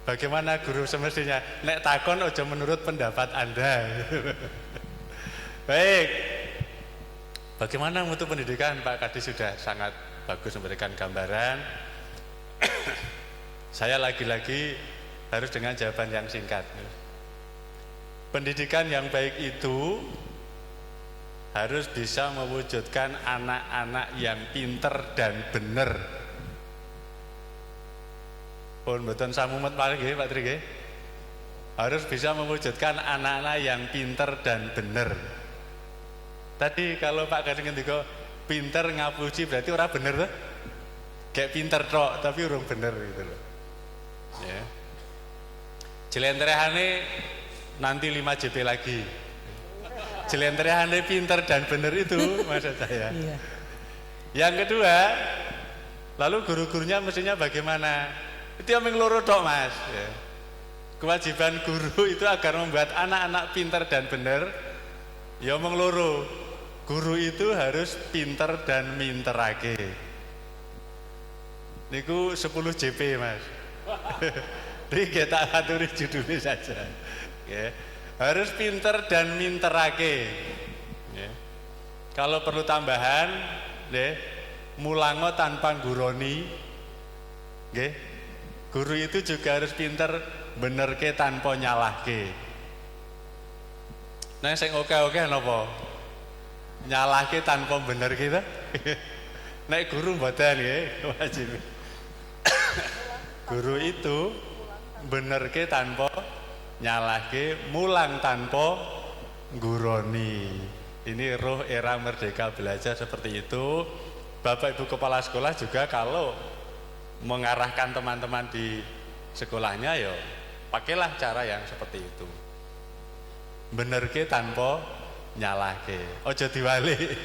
Speaker 3: Bagaimana guru semestinya? Nek takon ojo menurut pendapat Anda. Baik. Bagaimana mutu pendidikan? Pak Kadis sudah sangat bagus memberikan gambaran. Saya lagi-lagi harus dengan jawaban yang singkat. Pendidikan yang baik itu harus bisa mewujudkan anak-anak yang pinter dan benar. Pun mboten samumet nggih Pak Tri nggih. Harus bisa mewujudkan anak-anak yang pinter dan benar. Tadi kalau Pak Kadis ngendika pinter ngapusi berarti orang bener tuh. Kayak pinter tok tapi urung bener gitu loh. Ya. Jelentrehane nanti 5 JP lagi. Jelentrehane pinter dan bener itu maksud saya. Iya. Yang kedua, lalu guru-gurunya mestinya bagaimana? Itu yang loro tok Mas. Ya. Kewajiban guru itu agar membuat anak-anak pinter dan bener. Ya omong loro. Guru itu harus pinter dan minterake. Niku 10 JP Mas. Ini kita aturi judulnya saja. Ya. Harus pinter dan minterake. Ya. Kalau perlu tambahan, mulango tanpa guroni. Nggih. Guru itu juga harus pinter benerke tanpa nyalahke. Nah sing oke-oke napa? Nyalahke tanpa bener kita. Nek guru mboten nggih, wajib. Guru itu benerke tanpa nyalahke, mulang tanpa guroni. Ini roh era merdeka belajar seperti itu. Bapak Ibu kepala sekolah juga kalau mengarahkan teman-teman di sekolahnya ya pakailah cara yang seperti itu. Benerke tanpa nyalahke. Ojo diwalik.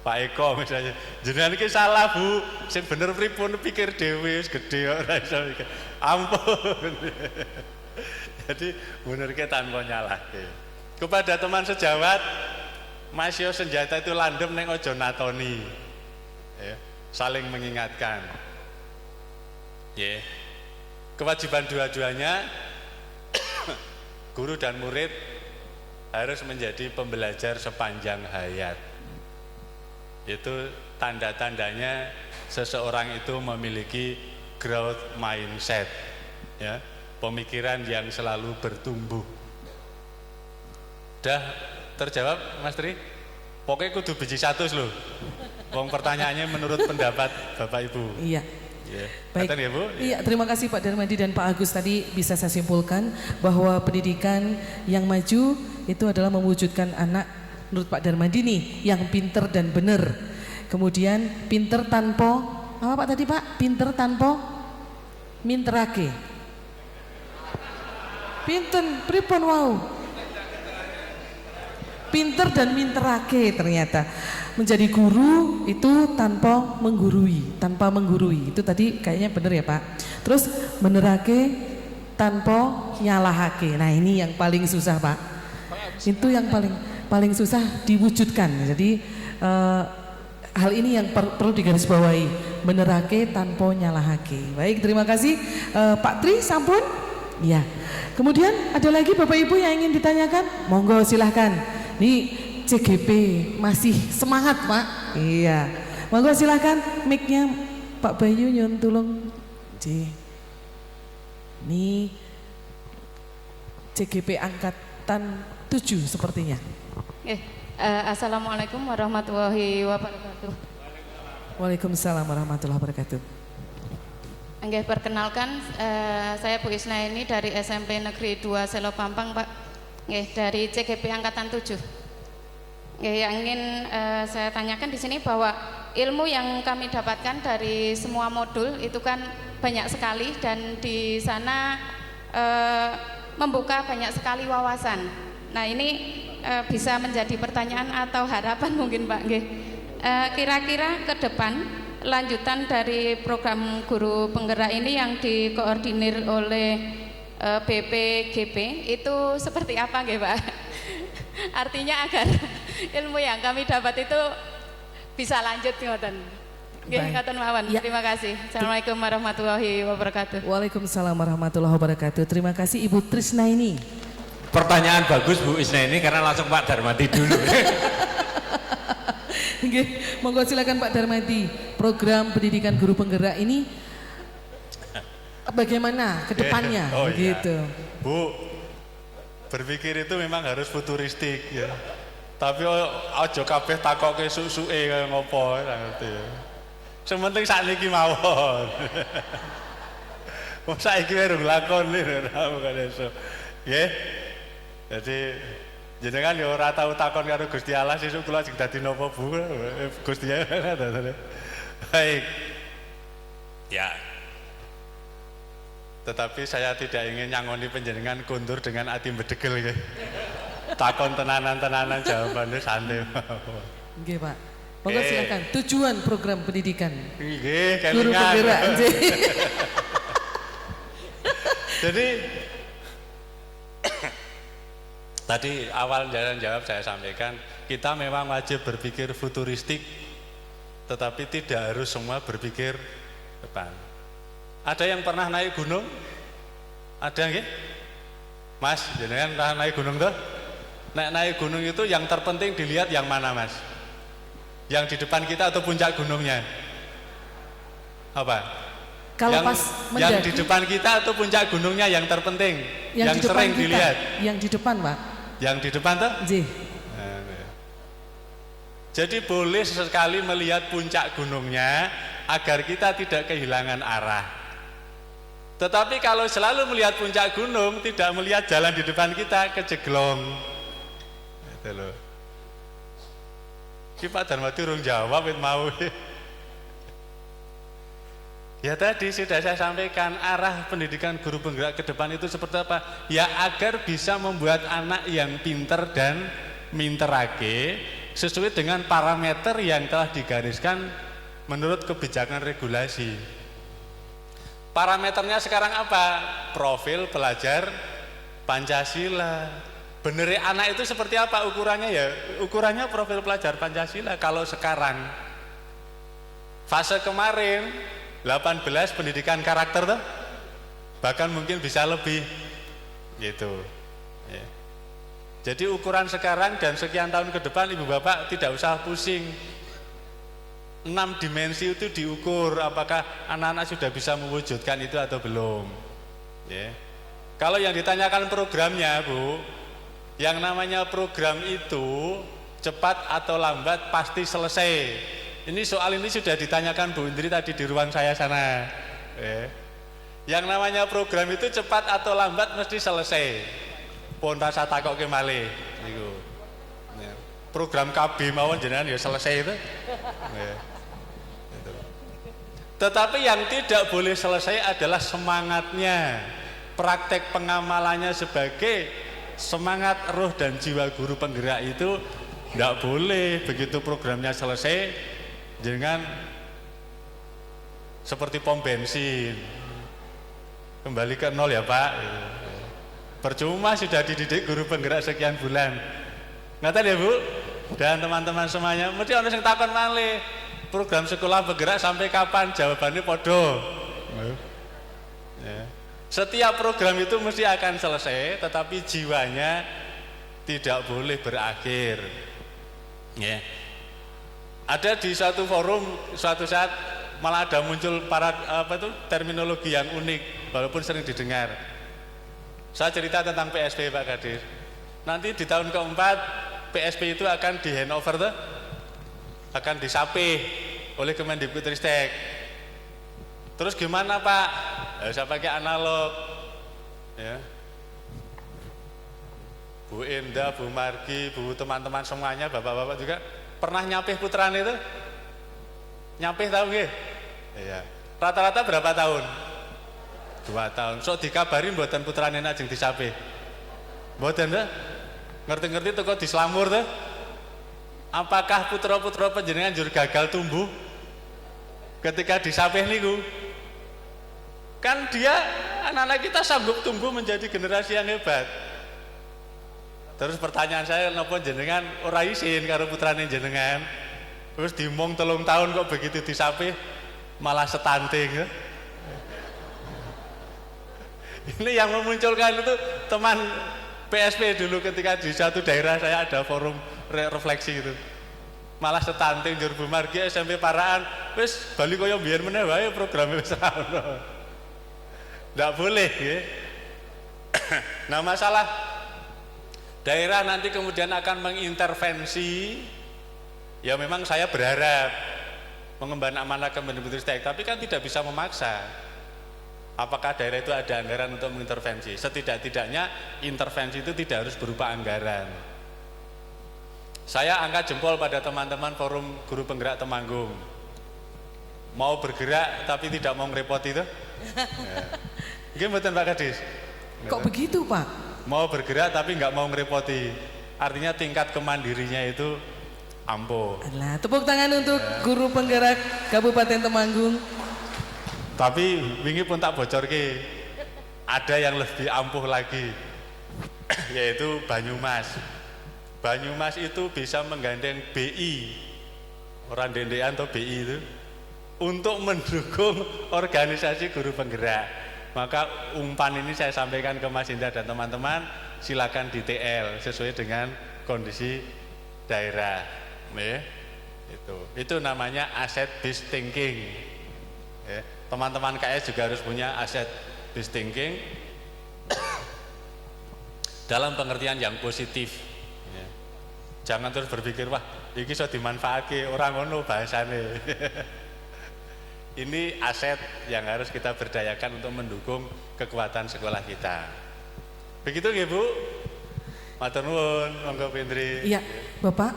Speaker 3: Pak Eko misalnya, jenengan iki salah Bu, sing bener pripun pikir dhewe wis gedhe ora iso mikir. Ampun. Jadi benerke tanpa nyalahke. Kepada teman sejawat, Mas yo senjata itu landem ning ojo natoni. Ya, saling mengingatkan. Ya. Kewajiban dua-duanya guru dan murid harus menjadi pembelajar sepanjang hayat. Itu tanda-tandanya seseorang itu memiliki growth mindset, ya, pemikiran yang selalu bertumbuh. Dah terjawab Mas Tri? Pokoknya kudu biji 100 loh. Wong pertanyaannya menurut pendapat Bapak Ibu.
Speaker 1: Iya.
Speaker 3: Ya.
Speaker 1: Baik.
Speaker 3: Ya, Bu?
Speaker 1: Iya, terima kasih Pak Darmadi dan Pak Agus. Tadi bisa saya simpulkan bahwa pendidikan yang maju itu adalah mewujudkan anak menurut Pak Darmadi nih yang pinter dan benar. Kemudian pinter tanpa apa Pak tadi Pak? Pinter tanpa minterake. Pinten pripun wau? Pinter dan minterake ternyata. Menjadi guru itu tanpa menggurui, Itu tadi kayaknya benar ya Pak. Terus benerake tanpa nyalahake. Nah, ini yang paling susah Pak. Itu yang paling susah diwujudkan. Jadi hal ini yang perlu digarisbawahi, benerake tanpa nyalahake. Baik, terima kasih Pak Tri, sampun. Ya. Kemudian ada lagi Bapak Ibu yang ingin ditanyakan? Monggo silahkan. Nih CGP masih semangat Pak. Iya. Monggo silahkan mic-nya Pak Bayu nyun tulung. Ini CGP angkatan 7 sepertinya.
Speaker 5: Assalamualaikum warahmatullahi wabarakatuh.
Speaker 1: Waalaikumsalam warahmatullahi wabarakatuh.
Speaker 5: Nggih, perkenalkan saya Bu Isna ini dari SMP Negeri 2 Selo Pampang Pak. Nggih, dari CGP angkatan 7. Yang ingin saya tanyakan di sini bahwa ilmu yang kami dapatkan dari semua modul itu kan banyak sekali dan di sana membuka banyak sekali wawasan. Nah, ini bisa menjadi pertanyaan atau harapan mungkin Pak. Kira-kira ke depan lanjutan dari program guru penggerak ini yang dikoordinir oleh BPGP itu seperti apa nggih Pak? Artinya agar ilmu yang kami dapat itu bisa lanjut ngoten. Nggih, ngoten mawon.
Speaker 1: Ya.
Speaker 5: Terima kasih. Assalamualaikum warahmatullahi wabarakatuh.
Speaker 1: Waalaikumsalam warahmatullahi wabarakatuh. Terima kasih Ibu Trisna ini.
Speaker 2: Pertanyaan bagus Bu Isna ini karena langsung Pak Darmadi dulu.
Speaker 1: Nggih, monggo silakan Pak Darmadi. Program pendidikan guru penggerak ini bagaimana ke depannya?
Speaker 3: Oh,
Speaker 1: gitu.
Speaker 3: Iya. Bu, berpikir itu memang harus futuristik ya. Tapi aja kabeh takoke susuke kaya ngopo ora ngerti ya. Sing penting sakniki mawon. Wong saiki urung lakoni ora bukan esuk. Nggih. Jadi jenengan ya ora tau takon karo Gusti Allah sesuk kula sing dadi napa Bu? Gusti Allah. Baik. Ya. Tetapi saya tidak ingin nyangoni penjenengan kundur dengan ati bedegel nggih. Takon tenanan-tenanan jawabannya santai.
Speaker 1: Nggih Pak. Monggo silakan. Tujuan program pendidikan
Speaker 3: Nggih,
Speaker 1: guru
Speaker 3: kelingan.
Speaker 1: penggerak.
Speaker 3: Jadi tadi awal jalan jawab saya sampaikan, kita memang wajib berpikir futuristik, tetapi tidak harus semua berpikir depan. Ada yang pernah naik gunung? Ada nggih? Mas, jenengan pernah naik gunung tuh? Naik gunung itu yang terpenting dilihat yang mana Mas? Yang di depan kita atau puncak gunungnya? Apa?
Speaker 1: Kalau
Speaker 3: yang,
Speaker 1: pas
Speaker 3: yang
Speaker 1: mendaki,
Speaker 3: di depan kita atau puncak gunungnya yang terpenting? Yang
Speaker 1: di depan
Speaker 3: sering
Speaker 1: kita,
Speaker 3: dilihat?
Speaker 1: Yang di depan Pak.
Speaker 3: Yang di depan tuh?
Speaker 1: Nggih.
Speaker 3: Jadi boleh sesekali melihat puncak gunungnya agar kita tidak kehilangan arah. Tetapi kalau selalu melihat puncak gunung, tidak melihat jalan di depan kita, kejeglong. Itu loh. Ki Pak Darmadi urung jawab mau. Ya tadi sudah saya sampaikan arah pendidikan guru penggerak ke depan itu seperti apa? Ya agar bisa membuat anak yang pinter dan minterake sesuai dengan parameter yang telah digariskan menurut kebijakan regulasi. Parameternya sekarang apa? Profil pelajar Pancasila. Bener anak itu seperti apa ukurannya ya? Ukurannya profil pelajar Pancasila. Kalau sekarang fase kemarin 18 pendidikan karakter tuh, bahkan mungkin bisa lebih gitu ya. Jadi ukuran sekarang dan sekian tahun ke depan ibu bapak tidak usah pusing, 6 dimensi itu diukur apakah anak-anak sudah bisa mewujudkan itu atau belum ya. Kalau yang ditanyakan programnya Bu, yang namanya program itu cepat atau lambat pasti selesai. Ini soal ini sudah ditanyakan Bu Indri tadi di ruang saya sana. Yang namanya program itu cepat atau lambat mesti selesai. Pun rasa takok ke malih niku. Program KB mawon jenengan ya selesai itu. Tetapi yang tidak boleh selesai adalah semangatnya. Praktek pengamalannya sebagai semangat roh dan jiwa guru penggerak itu tidak boleh begitu programnya selesai dengan seperti pom bensin kembali ke nol ya Pak. Percuma sudah dididik guru penggerak sekian bulan. Ngaten ya Bu dan teman-teman semuanya, mesti ana sing takon malih program sekolah bergerak sampai kapan? Jawabannya podo. Ya. Setiap program itu mesti akan selesai, tetapi jiwanya tidak boleh berakhir. Ya. Ada di suatu forum suatu saat malah ada muncul terminologi yang unik walaupun sering didengar. Saya cerita tentang PSP Pak Kadir. Nanti di tahun keempat PSP itu akan di handover tuh, akan disapih oleh Kemendikbudristek. Terus gimana Pak? Saya pakai analog. Ya. Bu Enda, Bu Margi, Bu teman-teman semuanya, bapak-bapak juga pernah nyapih putraan itu? Nyapih tahu nggih? Iya. Rata-rata berapa tahun? 2 tahun. So dikabari mboten putrane ajeng disapih. Mboten ta? Ngerti-ngerti teko dislamur ta? Apakah putra-putra panjenengan jur gagal tumbuh ketika disapih niku? Kan dia anak-anak kita sanggup tumbuh menjadi generasi yang hebat. Terus pertanyaan saya, napa jenengan ora isin karo putrane jenengan? Terus dimong 3 tahun kok begitu disapih malah stunting. Ini yang memunculkan itu teman PSP dulu ketika di satu daerah saya ada forum refleksi itu. Malah stunting jur Bu Margi SMP Paraan, wis bali kaya mbiyen meneh wae programe wis ra ono. Ndak boleh ya. Nah masalah daerah nanti kemudian akan mengintervensi, ya memang saya berharap mengemban amanah Kemendikbudristek, tapi kan tidak bisa memaksa. Apakah daerah itu ada anggaran untuk mengintervensi? Setidak-tidaknya intervensi itu tidak harus berupa anggaran. Saya angkat jempol pada teman-teman forum guru penggerak Temanggung. Mau bergerak tapi tidak mau ngerepoti itu? Nggih mboten Pak Kadis?
Speaker 1: Kok begitu Pak?
Speaker 3: Mau bergerak tapi nggak mau ngerepoti. Artinya tingkat kemandirinya itu ampuh.
Speaker 1: Alah, tepuk tangan untuk guru penggerak Kabupaten Temanggung.
Speaker 3: Tapi wingi pun tak bocorke, ada yang lebih ampuh lagi, yaitu Banyumas. Banyumas itu bisa menggandeng BI, orang dendean atau BI itu, untuk mendukung organisasi guru penggerak. Maka umpan ini saya sampaikan ke Mas Indra dan teman-teman, silakan di TL sesuai dengan kondisi daerah. Itu namanya asset based thinking. Teman-teman KS juga harus punya aset based thinking dalam pengertian yang positif. Jangan terus berpikir wah iki iso dimanfaatke, ora ngono bahasane. Ini aset yang harus kita berdayakan untuk mendukung kekuatan sekolah kita. Begitu nggih Bu? Matur nuwun, monggo Pendri.
Speaker 1: Iya, Bapak,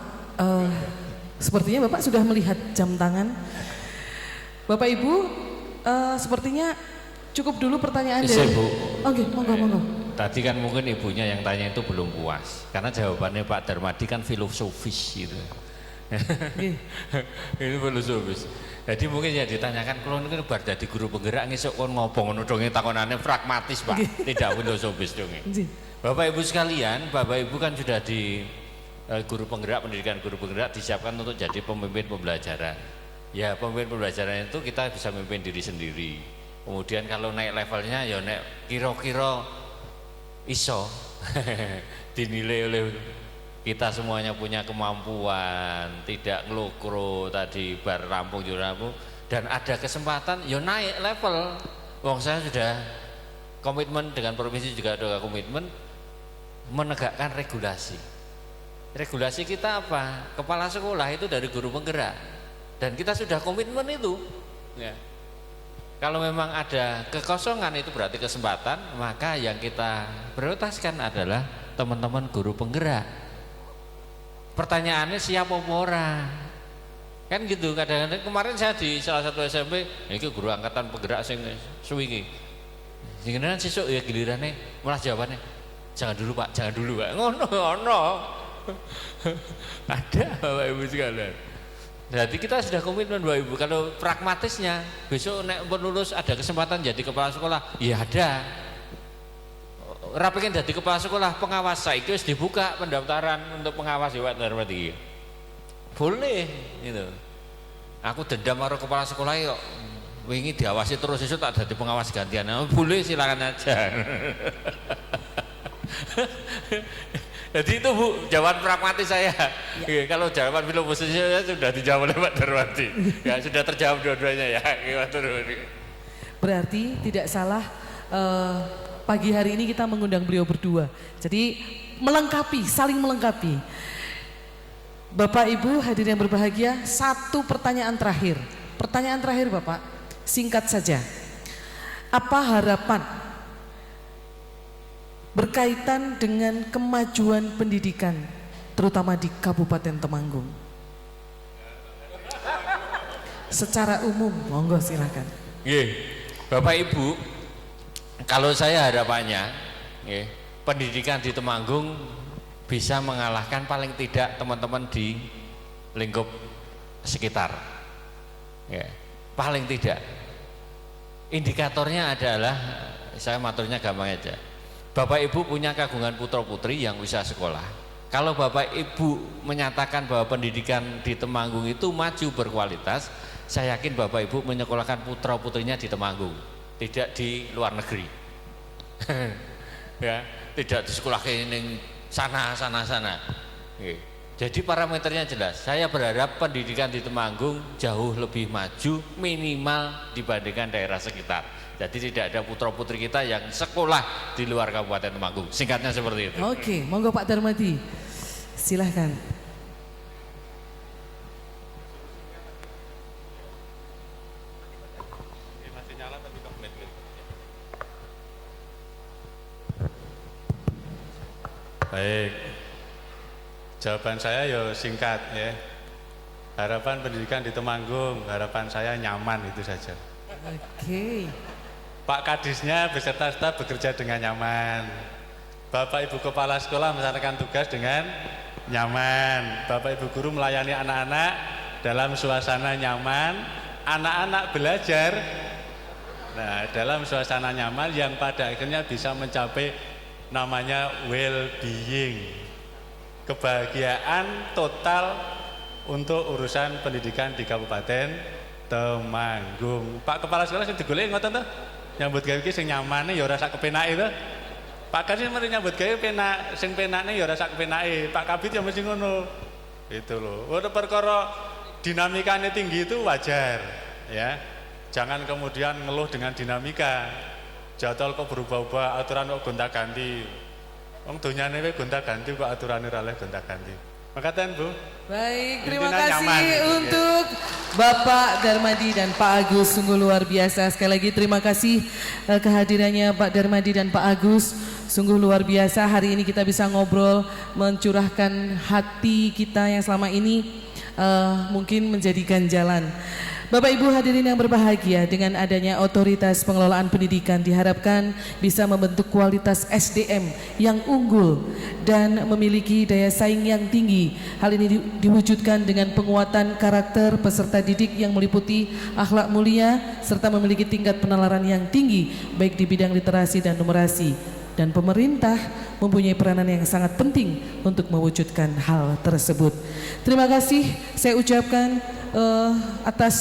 Speaker 1: sepertinya Bapak sudah melihat jam tangan. Bapak Ibu, sepertinya cukup dulu pertanyaan dari
Speaker 2: Bu.
Speaker 1: Oke, monggo.
Speaker 2: Tadi kan mungkin ibunya yang tanya itu belum puas karena jawabannya Pak Darmadi kan filosofis gitu. Ini filosofis. Jadi mungkin ya ditanyakan kalau ini bar dadi guru penggerak ngesuk kon ngopo ngono dong takonane pragmatis Pak, tidak filosofis dong. Bapak Ibu sekalian, Bapak Ibu kan sudah di guru penggerak, pendidikan guru penggerak disiapkan untuk jadi pemimpin pembelajaran. Ya pemimpin pembelajaran itu kita bisa memimpin diri sendiri. Kemudian kalau naik levelnya ya naik kira-kira iso dinilai oleh kita semuanya punya kemampuan, tidak ngelokro tadi bar rampung jurampung, dan ada kesempatan ya naik level. Wong saya sudah komitmen dengan provinsi, juga ada komitmen menegakkan regulasi. Regulasi kita apa? Kepala sekolah itu dari guru penggerak, dan kita sudah komitmen itu ya. Kalau memang ada kekosongan itu berarti kesempatan, maka yang kita prioritaskan adalah teman-teman guru penggerak. Pertanyaannya siap apa ora? Kan gitu. Kadang-kadang kemarin saya di salah satu SMP, ini guru angkatan penggerak sing suwingi. Giliran sesuk ya gilirannya malah jawabannya jangan dulu Pak, jangan dulu Pak. Ngono. Ada Bapak Ibu sekalian. Jadi kita sudah komitmen Bapak Ibu. Kalau pragmatisnya besok nek lulus ada kesempatan jadi kepala sekolah, ya ada. Rapikan jadi kepala sekolah, pengawas saiki wis dibuka pendaftaran untuk pengawas Pak Darmadi. Boleh gitu. Aku dendam karo kepala sekolah kok. Wingi diawasi terus itu tak jadi pengawas gantian. Boleh silakan aja. Jadi itu Bu, jawaban pragmatis saya. Ya. Kalau jawaban filosofisnya sudah dijawab oleh Pak Darwati. Ya sudah terjawab dua-duanya ya.
Speaker 1: Berarti tidak salah pagi hari ini kita mengundang beliau berdua. Jadi melengkapi, saling melengkapi. Bapak Ibu hadirin yang berbahagia, satu pertanyaan terakhir. Pertanyaan terakhir Bapak, singkat saja. Apa harapan berkaitan dengan kemajuan pendidikan terutama di Kabupaten Temanggung? Secara umum, monggo silakan.
Speaker 2: Bapak Ibu, kalau saya harapannya pendidikan di Temanggung bisa mengalahkan paling tidak teman-teman di lingkup sekitar. Paling tidak. Indikatornya adalah, saya maturnya gampang aja. Bapak Ibu punya kagungan putra putri yang bisa sekolah. Kalau Bapak Ibu menyatakan bahwa pendidikan di Temanggung itu maju berkualitas, saya yakin Bapak Ibu menyekolahkan putra putrinya di Temanggung, tidak di luar negeri. Ya, tidak di sekolah ini sana. Jadi parameternya jelas. Saya berharap pendidikan di Temanggung jauh lebih maju minimal dibandingkan daerah sekitar. Jadi tidak ada putra putri kita yang sekolah di luar Kabupaten Temanggung. Singkatnya seperti itu.
Speaker 1: Oke, monggo Pak Darmadi. Silahkan.
Speaker 3: Baik. Jawaban saya ya singkat ya. Harapan pendidikan di Temanggung, harapan saya nyaman, itu saja.
Speaker 1: Oke.
Speaker 3: Pak Kadisnya beserta staf bekerja dengan nyaman. Bapak Ibu Kepala Sekolah melaksanakan tugas dengan nyaman. Bapak Ibu Guru melayani anak-anak dalam suasana nyaman. Anak-anak belajar dalam suasana nyaman yang pada akhirnya bisa mencapai namanya well-being. Kebahagiaan total untuk urusan pendidikan di Kabupaten Temanggung. Pak Kepala Sekolah sing digoleki ngoten to? Nyambut gawe iki sing nyamane ya ora sak kepenake to. Pak Kadis mesti nyambut gawe penak, sing penakne ya ora sak kepenake. Pak Kabid ya mesti ngono. Itu loh. Ora perkara dinamikanya tinggi itu wajar, ya. Jangan kemudian ngeluh dengan dinamika. Jadwal kok berubah-ubah, aturan kok gonta-ganti. Wong donyane wae gonta-ganti kok aturane ora oleh gonta-ganti. Makasih Bu.
Speaker 1: Baik, terima
Speaker 3: Intinya
Speaker 1: kasih
Speaker 3: nyaman, gitu,
Speaker 1: untuk Bapak Darmadi dan Pak Agus, sungguh luar biasa. Sekali lagi terima kasih kehadirannya Pak Darmadi dan Pak Agus, sungguh luar biasa. Hari ini kita bisa ngobrol, mencurahkan hati kita yang selama ini mungkin menjadi ganjalan. Bapak Ibu hadirin yang berbahagia, dengan adanya otoritas pengelolaan pendidikan diharapkan bisa membentuk kualitas SDM yang unggul dan memiliki daya saing yang tinggi. Hal ini diwujudkan dengan penguatan karakter peserta didik yang meliputi akhlak mulia serta memiliki tingkat penalaran yang tinggi baik di bidang literasi dan numerasi. Dan pemerintah mempunyai peranan yang sangat penting untuk mewujudkan hal tersebut. Terima kasih saya ucapkan atas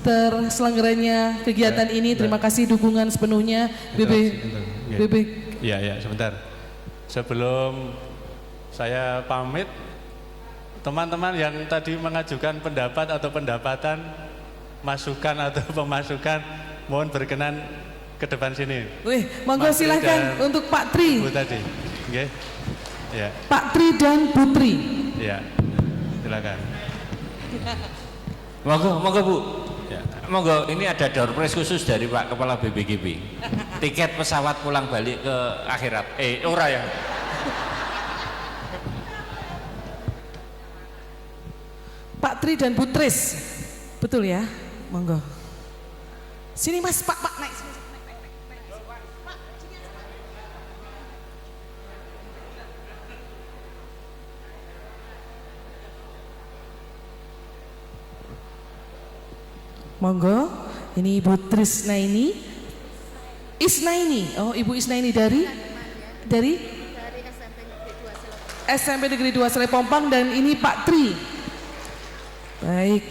Speaker 1: terselenggaranya kegiatan ini. Terima kasih dukungan sepenuhnya BB.
Speaker 3: Iya, sebentar. Sebelum saya pamit, teman-teman yang tadi mengajukan pendapat atau pendapatan, masukan atau pemasukan, mohon berkenan ke depan sini.
Speaker 1: Wih, monggo silahkan untuk Pak Tri.
Speaker 3: Bu tadi, okay. Ya.
Speaker 1: Pak Tri dan Putri.
Speaker 3: Ya, silakan.
Speaker 2: Monggo Bu.
Speaker 3: Ya.
Speaker 2: Monggo, ini ada door prize khusus dari Pak Kepala BPGB. Tiket pesawat pulang balik ke akhirat. Ora ya.
Speaker 1: Pak Tri dan Putris, betul ya? Monggo. Sini Mas, Pak naik. Monggo, ini Ibu Trisnaini, Isnaini. Oh, Ibu Isnaini dari SMP Negeri 2 Selepompang, dan ini Pak Tri. Baik.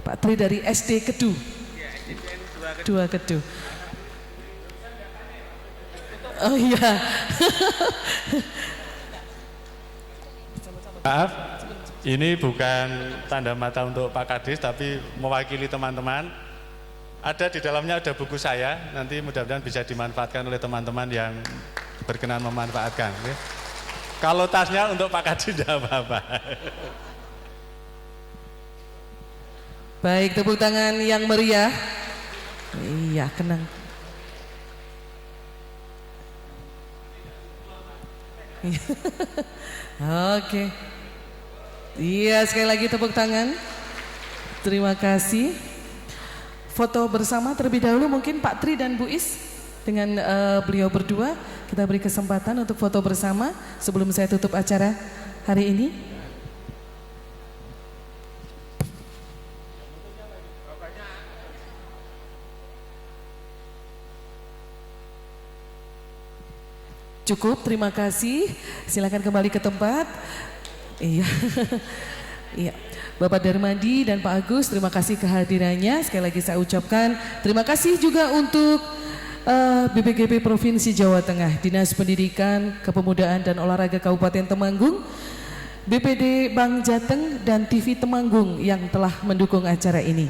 Speaker 1: Pak Tri dari SD Kedu. 2 Kedu. Oh iya.
Speaker 3: Maaf, ini bukan tanda mata untuk Pak Kadis, tapi mewakili teman-teman. Ada di dalamnya ada buku saya, nanti mudah-mudahan bisa dimanfaatkan oleh teman-teman yang berkenan memanfaatkan. Ya. Kalau tasnya untuk Pak Kadis tidak apa-apa.
Speaker 1: Baik, tepuk tangan yang meriah. Iya, kenang. Oke. Iya, sekali lagi tepuk tangan. Terima kasih. Foto bersama terlebih dahulu mungkin Pak Tri dan Bu Is dengan beliau berdua. Kita beri kesempatan untuk foto bersama sebelum saya tutup acara hari ini. Cukup, terima kasih. Silakan kembali ke tempat. Iya. Iya. Bapak Darmadi dan Pak Agus, terima kasih kehadirannya. Sekali lagi saya ucapkan terima kasih juga untuk BPGB Provinsi Jawa Tengah, Dinas Pendidikan, Kepemudaan dan Olahraga Kabupaten Temanggung, BPD Bank Jateng, dan TV Temanggung yang telah mendukung acara ini.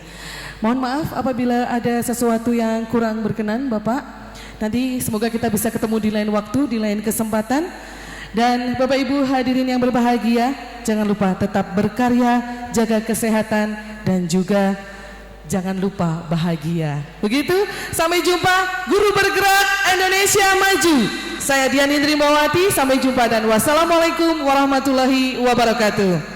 Speaker 1: Mohon maaf apabila ada sesuatu yang kurang berkenan Bapak. Nanti semoga kita bisa ketemu di lain waktu, di lain kesempatan. Dan Bapak Ibu hadirin yang berbahagia, jangan lupa tetap berkarya, jaga kesehatan, dan juga jangan lupa bahagia. Begitu, sampai jumpa. Guru Bergerak Indonesia Maju. Saya Dian Indri Mawati, sampai jumpa dan wassalamualaikum warahmatullahi wabarakatuh.